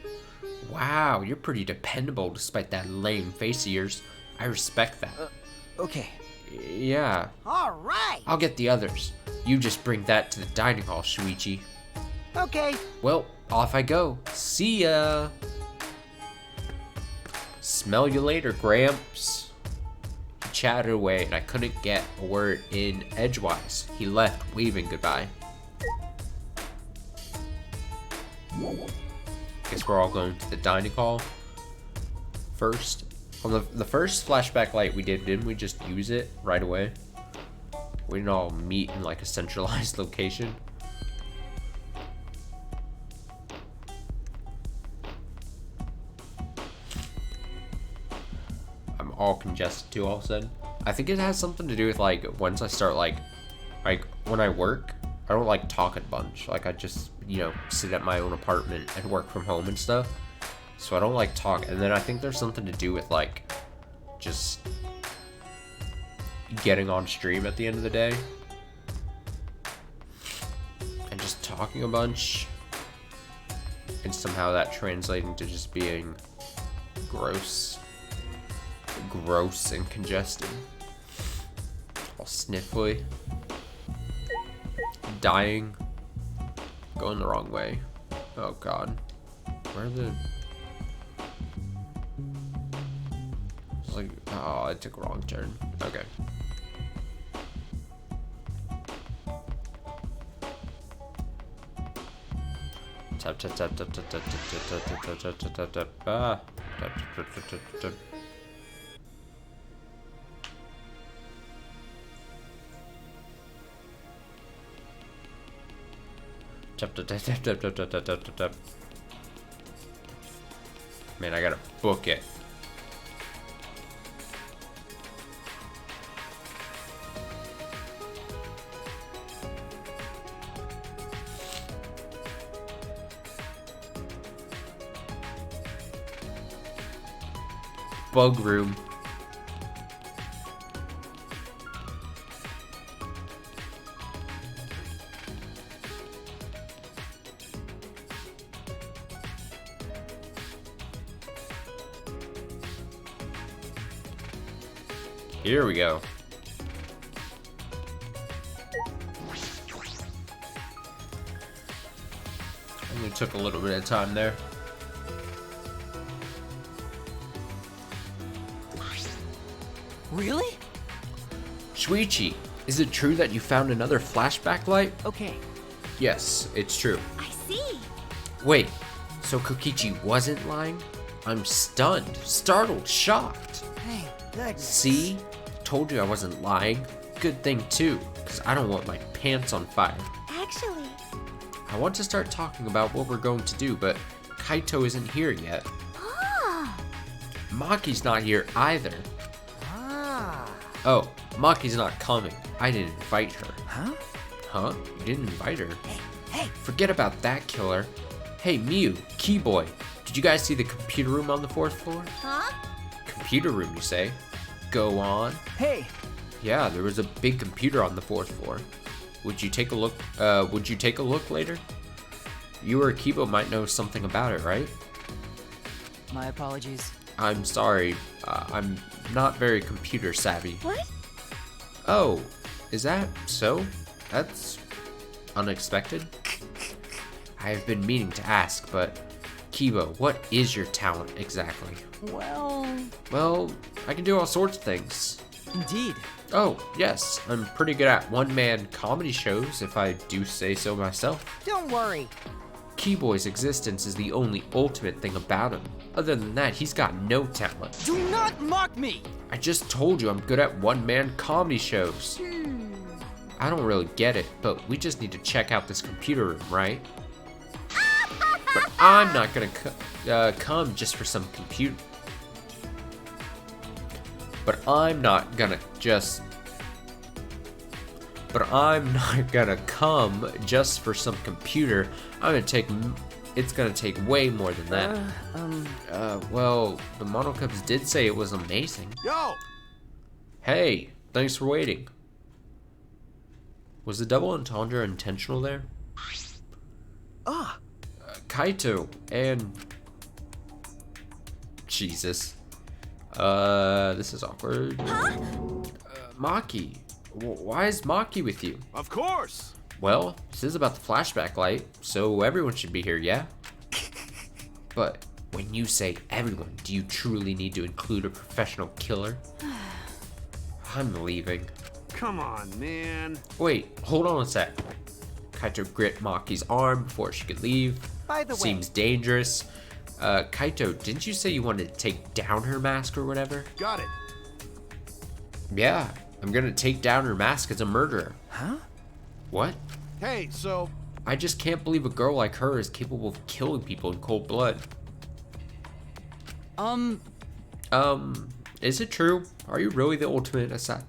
A: Wow, you're pretty dependable despite that lame face of yours. I respect that.
C: okay.
A: Yeah,
H: All right.
A: I'll get the others. You just bring that to the dining hall, Shuichi.
H: Okay.
A: Well, off I go. See ya. Smell you later, Gramps. He chatted away and I couldn't get a word in edgewise. He left, waving goodbye. Guess we're all going to the dining hall first. On the first flashback light we didn't we just use it right away? We didn't all meet in like a centralized location. I'm all congested too all of a sudden. I think it has something to do with like once I start like when I work, I don't like talk a bunch. Like I just, you know, sit at my own apartment and work from home and stuff. So I don't like talk. And then I think there's something to do with like just getting on stream at the end of the day and just talking a bunch and somehow that translating to just being gross. Gross and congested. All sniffly. Dying. Going the wrong way. Oh god. Where are the... Like, oh, I took a wrong turn. Okay. Tap tap tap tap tap tap tap tap tap tap tap tap tap. Ah. Tap tap tap tap tap tap. Tap tap tap tap tap tap tap tap tap tap. Man, I gotta book it. Bug room. Here we go. Only took a little bit of time there.
C: Really?
A: Shuichi, is it true that you found another flashback light?
C: Okay.
A: Yes, it's true.
E: I see.
A: Wait, so Kokichi wasn't lying? I'm stunned, startled, shocked.
H: Hey, goodness.
A: See? Told you I wasn't lying. Good thing too, because I don't want my pants on fire.
E: Actually,
A: I want to start talking about what we're going to do, but Kaito isn't here yet.
E: ah,
A: Maki's not here either.
H: Ah.
A: Oh, Maki's not coming. I didn't invite her.
C: Huh?
A: Huh? You didn't invite her?
H: Hey,
A: Forget about that killer. Hey, Miu, Keyboy, did you guys see the computer room on the 4th floor?
E: huh?
A: Computer room, you say? Go on.
C: Hey,
A: Yeah, there was a big computer on the 4th floor. Would you take a look? Would you take a look later? You or Kibo might know something about it, right?
C: my apologies.
A: I'm sorry. I'm not very computer savvy.
E: What?
A: Oh, is that so? That's unexpected. I have been meaning to ask, but Kibo, what is your talent exactly? Well, I can do all sorts of things.
C: Indeed.
A: Oh, yes, I'm pretty good at one-man comedy shows, if I do say so myself.
H: don't worry.
A: Keyboy's existence is the only ultimate thing about him. Other than that, he's got no talent.
C: Do not mock me!
A: I just told you I'm good at one-man comedy shows. I don't really get it, but we just need to check out this computer room, right? But I'm not gonna come just for some computer. But I'm not gonna come just for some computer. It's gonna take way more than that. Well, the Monocubs did say it was amazing.
B: Yo!
A: Hey, thanks for waiting. Was the double entendre intentional there?
H: Ah.
A: Kaito and... Jesus. This is awkward. Maki. Why is Maki with you?
B: Of course!
A: Well, this is about the flashback light, so everyone should be here, yeah? But when you say everyone, do you truly need to include a professional killer? I'm leaving.
B: Come on, man.
A: Wait, hold on a sec. Kaito gripped Maki's arm before she could leave.
H: By the way,
A: Seems dangerous. Kaito, didn't you say you wanted to take down her mask or whatever?
B: Got it.
A: Yeah, I'm gonna take down her mask as a murderer.
C: Huh?
A: What?
B: Hey, so...
A: I just can't believe a girl like her is capable of killing people in cold blood. Is it true? Are you really the ultimate assassin,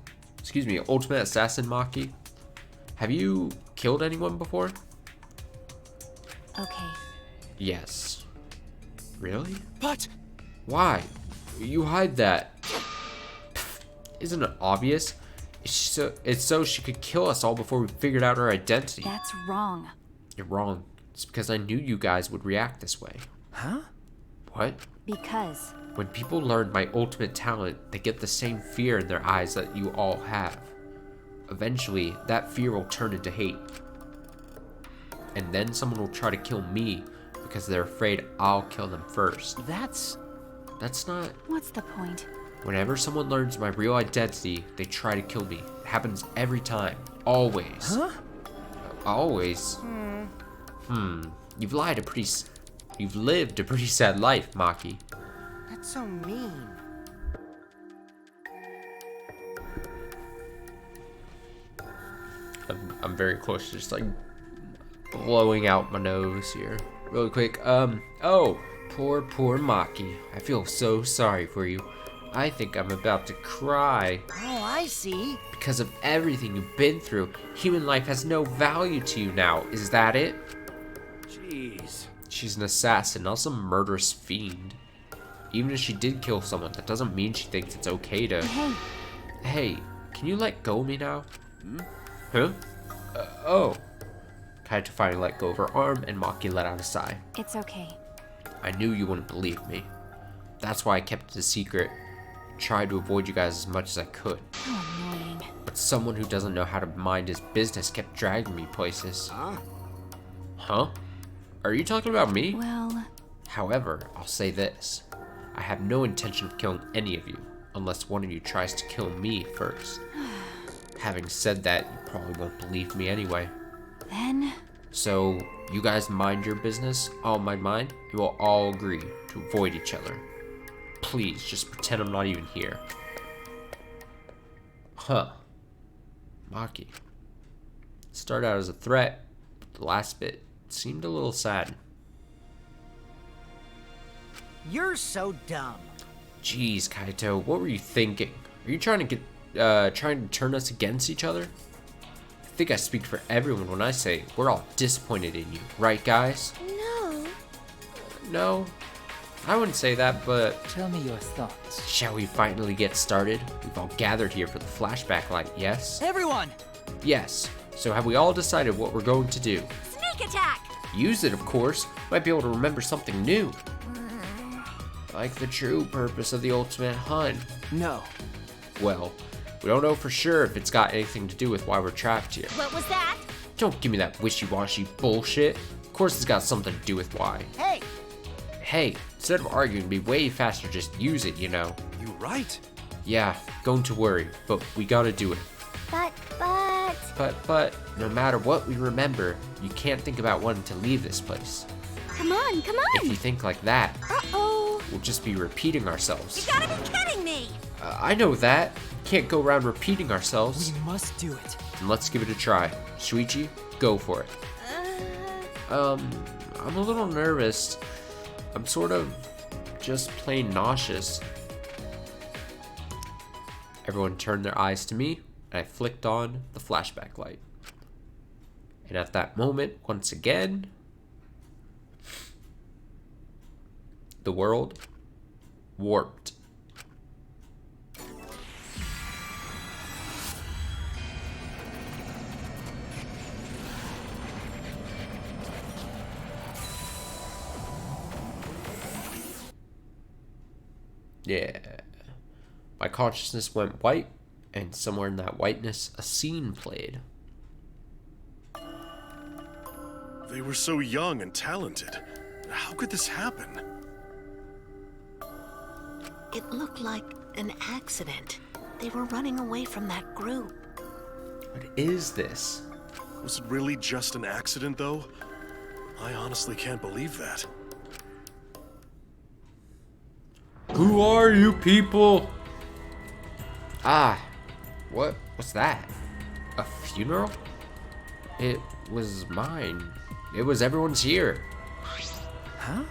A: Maki? Have you killed anyone before?
E: Okay.
A: Yes. Really?
C: But
A: Why? You hide that. Isn't it obvious? It's so she could kill us all before we figured out her identity.
E: That's wrong.
A: You're wrong. It's because I knew you guys would react this way.
C: huh?
A: What?
E: Because
A: When people learn my ultimate talent, they get the same fear in their eyes that you all have. Eventually, that fear will turn into hate. And then someone will try to kill me because they're afraid I'll kill them first.
H: That's
A: not...
E: What's the point?
A: Whenever someone learns my real identity, they try to kill me. It happens every time. Always.
H: Huh?
A: Always? You've lived a pretty sad life, Maki.
H: That's so mean.
A: I'm very close to just like blowing out my nose here. Really quick. Oh, poor Maki. I feel so sorry for you. I think I'm about to cry.
H: Oh, I see.
A: Because of everything you've been through, human life has no value to you now. Is that it?
B: Jeez.
A: She's an assassin, not some murderous fiend. Even if she did kill someone, that doesn't mean she thinks it's okay to... Hey, can you let go of me now? Huh? Oh. Kaito finally let go of her arm, and Maki let out a sigh.
E: It's okay.
A: I knew you wouldn't believe me. That's why I kept it a secret. Tried to avoid you guys as much as I could.
E: How annoying.
A: But someone who doesn't know how to mind his business kept dragging me places. Huh? Are you talking about me?
E: Well...
A: However, I'll say this. I have no intention of killing any of you, unless one of you tries to kill me first. Having said that, you probably won't believe me anyway.
E: Then...
A: So, you guys mind your business, I'll mind mine, and we'll all agree to avoid each other. Please, just pretend I'm not even here. Huh. Maki. Started out as a threat, but the last bit seemed a little sad.
H: You're so dumb.
A: Jeez, Kaito, what were you thinking? Are you trying to turn us against each other? I think I speak for everyone when I say we're all disappointed in you, right, guys?
E: No.
A: No, I wouldn't say that, but
C: Tell me your thoughts.
A: shall we finally get started? We've all gathered here for the flashback light, yes?
C: Everyone!
A: Yes. So have we all decided what we're going to do?
E: Sneak attack!
A: Use it, of course. Might be able to remember something new. Like the true purpose of the ultimate hunt.
H: No.
A: Well, we don't know for sure if it's got anything to do with why we're trapped here.
E: What was that?
A: Don't give me that wishy-washy bullshit. Of course it's got something to do with why.
H: Hey,
A: Hey, instead of arguing, it'd be way faster just use it, you know.
B: You right.
A: Yeah, going to worry, but we gotta do it. But, no matter what we remember, you can't think about wanting to leave this place.
E: Come on, come
A: If
E: on!
A: you think like that,
E: Uh-oh!
A: we'll just be repeating ourselves.
E: You gotta be kidding me!
A: I know that. We can't go around repeating ourselves.
C: We must do it.
A: And let's give it a try. Shuichi, go for it. I'm a little nervous. I'm sort of just plain nauseous. Everyone turned their eyes to me, and I flicked on the flashback light. And at that moment, once again, the world warped. Yeah. My consciousness went white, and somewhere in that whiteness, a scene played.
I: They were so young and talented. How could this happen?
J: It looked like an accident. They were running away from that group.
A: What is this?
I: Was it really just an accident, though? I honestly can't believe that.
A: Who are you people? Ah, what's that? A funeral? It was mine. It was everyone's here.
H: huh?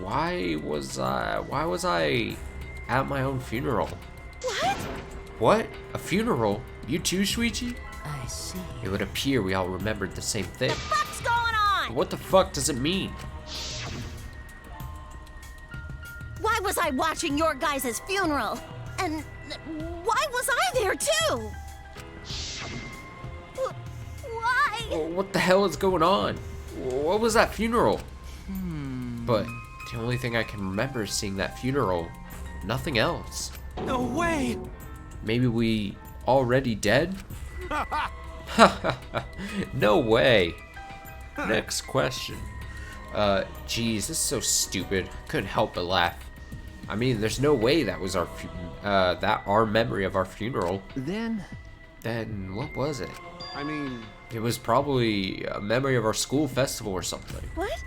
A: Why was I at my own funeral?
E: What?
A: What? A funeral? You too, Shuichi?
H: I see.
A: It would appear we all remembered the same thing.
E: What's going on?
A: What the fuck does it mean?
E: Why was I watching your guys' funeral? And why was I there too? Why?
A: What the hell is going on? What was that funeral? But the only thing I can remember is seeing that funeral nothing else.
C: No way!
A: Maybe we already dead? No way. Next question. Geez, this is so stupid. Couldn't help but laugh. I mean, there's no way that was our memory of our funeral.
H: Then
A: What was it?
D: I mean,
A: It was probably a memory of our school festival or something.
E: What?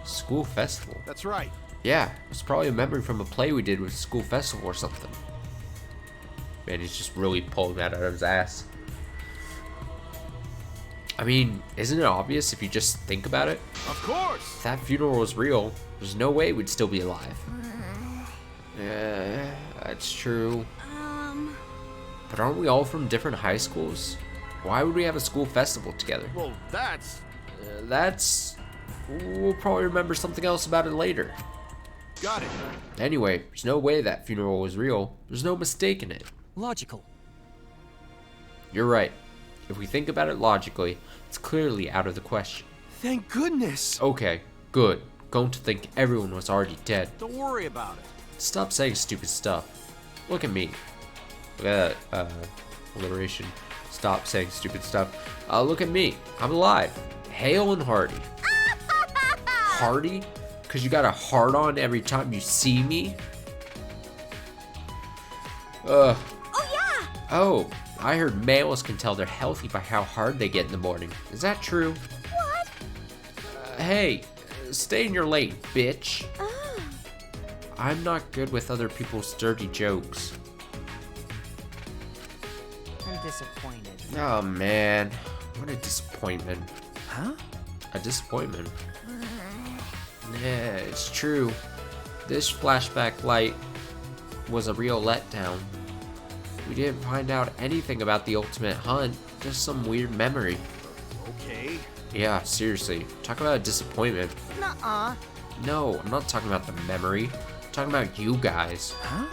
A: School festival?
D: that's right.
A: Yeah, it's probably a memory from a play we did with school festival or something. Man, he's just really pulling that out of his ass. I mean, isn't it obvious if you just think about it?
D: Of course.
A: If that funeral was real, there's no way we'd still be alive. Yeah, that's true. But aren't we all from different high schools? Why would we have a school festival together?
D: Well, that's
A: We'll probably remember something else about it later.
D: got it.
A: Anyway, there's no way that funeral was real. There's no mistake in it.
C: Logical.
A: You're right. If we think about it logically, it's clearly out of the question.
C: Thank goodness!
A: Okay, good. Going to think everyone was already dead.
D: Don't worry about it.
A: Stop saying stupid stuff. Look at me. Look at that, alliteration. Stop saying stupid stuff. Look at me. I'm alive. Hale and hearty. Hearty? Because you got a heart on every time you see me?
E: Oh, yeah!
A: Oh, I heard males can tell they're healthy by how hard they get in the morning. Is that true?
E: What?
A: Hey, stay in your lane, bitch.
E: Oh.
A: I'm not good with other people's dirty jokes.
H: I'm disappointed.
A: Oh man, what a disappointment.
C: Huh?
A: A disappointment. Yeah, it's true. This flashback light was a real letdown. We didn't find out anything about the ultimate hunt, just some weird memory.
D: Okay.
A: Yeah, seriously, talk about a disappointment.
H: Nuh-uh.
A: No, I'm not talking about the memory. I'm talking about you guys.
C: Huh?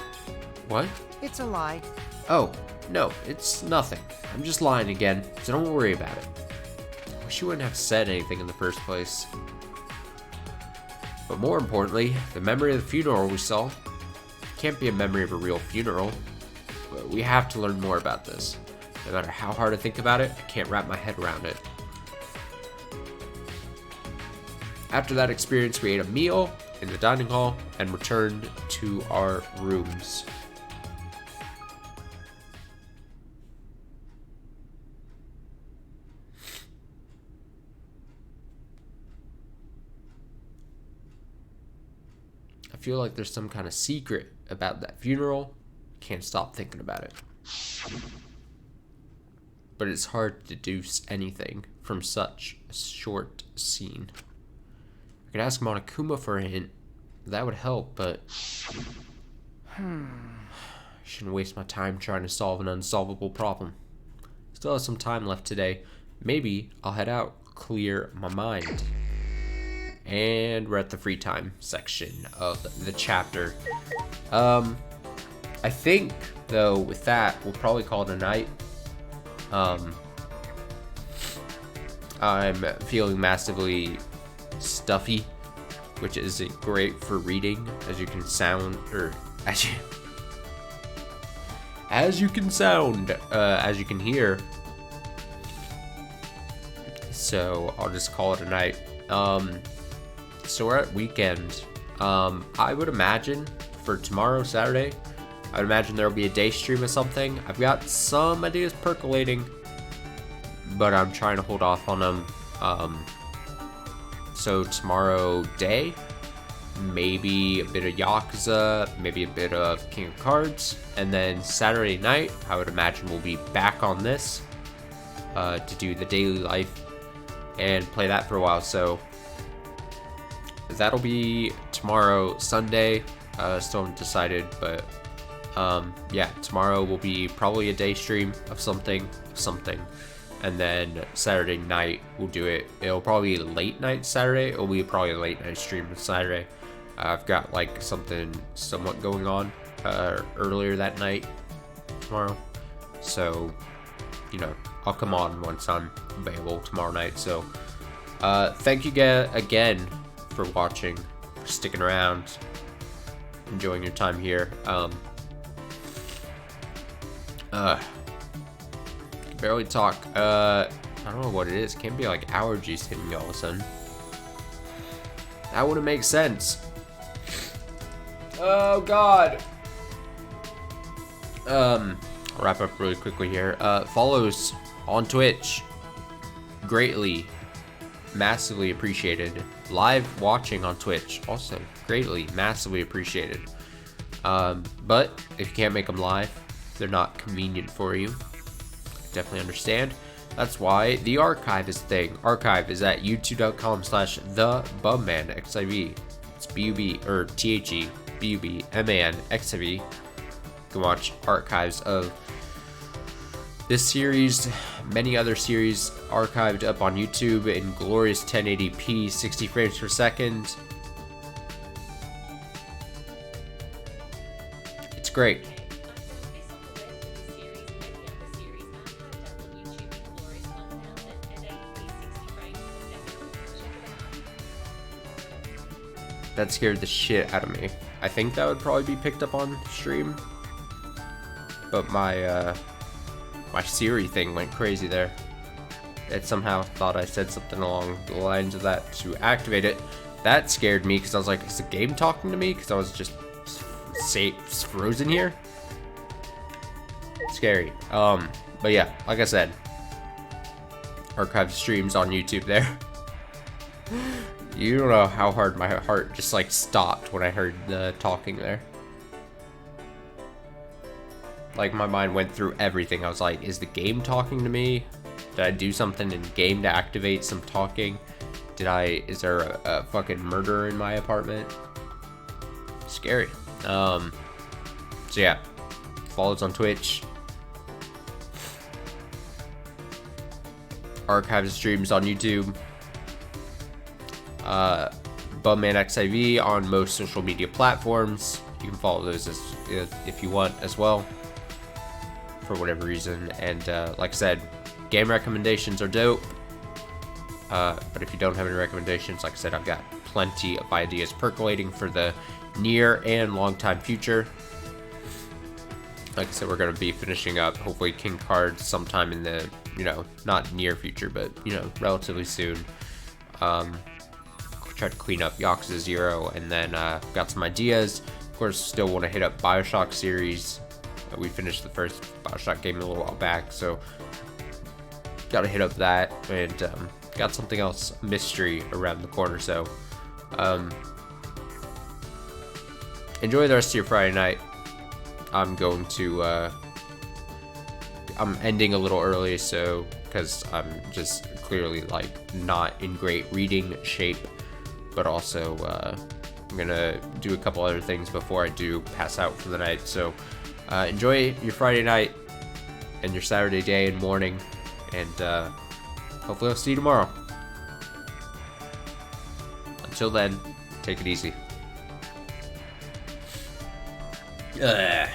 A: What?
H: It's a lie.
A: Oh, no, it's nothing. I'm just lying again, so don't worry about it. I wish you wouldn't have said anything in the first place. But more importantly, the memory of the funeral we saw can't be a memory of a real funeral. But we have to learn more about this. No matter how hard I think about it, I can't wrap my head around it. After that experience, we ate a meal in the dining hall and returned to our rooms. I feel like there's some kind of secret about that funeral. Can't stop thinking about it. But it's hard to deduce anything from such a short scene. I could ask Monokuma for a hint. That would help, but I shouldn't waste my time trying to solve an unsolvable problem. Still have some time left today. Maybe I'll head out, clear my mind. And we're at the free time section of the chapter. I think, though, with that, we'll probably call it a night. I'm feeling massively stuffy, which isn't great for reading, as you can sound, or as you can sound, as you can hear. So I'll just call it a night. So we're at weekend. I would imagine for tomorrow, Saturday, I would imagine there will be a day stream or something. I've got some ideas percolating, but I'm trying to hold off on them. So tomorrow day, maybe a bit of Yakuza, maybe a bit of King of Cards, and then Saturday night, I would imagine we'll be back on this to do the daily life and play that for a while. So that'll be tomorrow, Sunday. Still haven't decided, but yeah, tomorrow will be probably a day stream of something, and then Saturday night we'll do it. It'll probably be late night Saturday. It'll be probably a late night stream on Saturday. I've got like something somewhat going on earlier that night tomorrow, so you know, I'll come on once I'm available tomorrow night. So thank you again for watching, for sticking around. enjoying your time here. Barely talk. I don't know what it is. Can't be like allergies hitting me all of a sudden. That wouldn't make sense. Oh God. I'll wrap up really quickly here. Follows on Twitch. Greatly, massively appreciated. Live watching on Twitch, also greatly, massively appreciated. But if you can't make them live, they're not convenient for you. Definitely understand. That's why the archive is a thing. Archive is at youtube.com/thebubmanXIV. It's B-U-B, or T-H-E, B-U-B-M-A-N-X-I-V. You can watch archives of this series, many other series archived up on YouTube in glorious 1080p, 60 frames per second. It's great. That scared the shit out of me. I think that would probably be picked up on stream, but my my Siri thing went crazy there. It somehow thought I said something along the lines of that to activate it. That scared me because I was like, is the game talking to me? Because I was just frozen here. Scary. But yeah, like I said, archived streams on YouTube there. You don't know how hard my heart just like stopped when I heard the talking there. Like my mind went through everything. I was like, is the game talking to me? Did I do something in game to activate some talking? Is there a fucking murderer in my apartment? Scary. So yeah, follows on Twitch. Archives streams on YouTube. bubmanXIV on most social media platforms. You can follow those if you want as well, for whatever reason. And like I said, game recommendations are dope. But if you don't have any recommendations, like I said, I've got plenty of ideas percolating for the near and long time future. Like I said, we're going to be finishing up hopefully King Cards sometime in the, not near future, but, relatively soon. Try to clean up Yakuza 0, and then got some ideas. Of course, still want to hit up Bioshock series. We finished the first Bioshock game a little while back, so got to hit up that, and got something else, mystery, around the corner. So enjoy the rest of your Friday night. I'm going to I'm ending a little early, so because I'm just clearly like not in great reading shape, but also I'm gonna do a couple other things before I do pass out for the night. So enjoy your Friday night and your Saturday day and morning, and hopefully I'll see you tomorrow. Until then, take it easy. Ugh.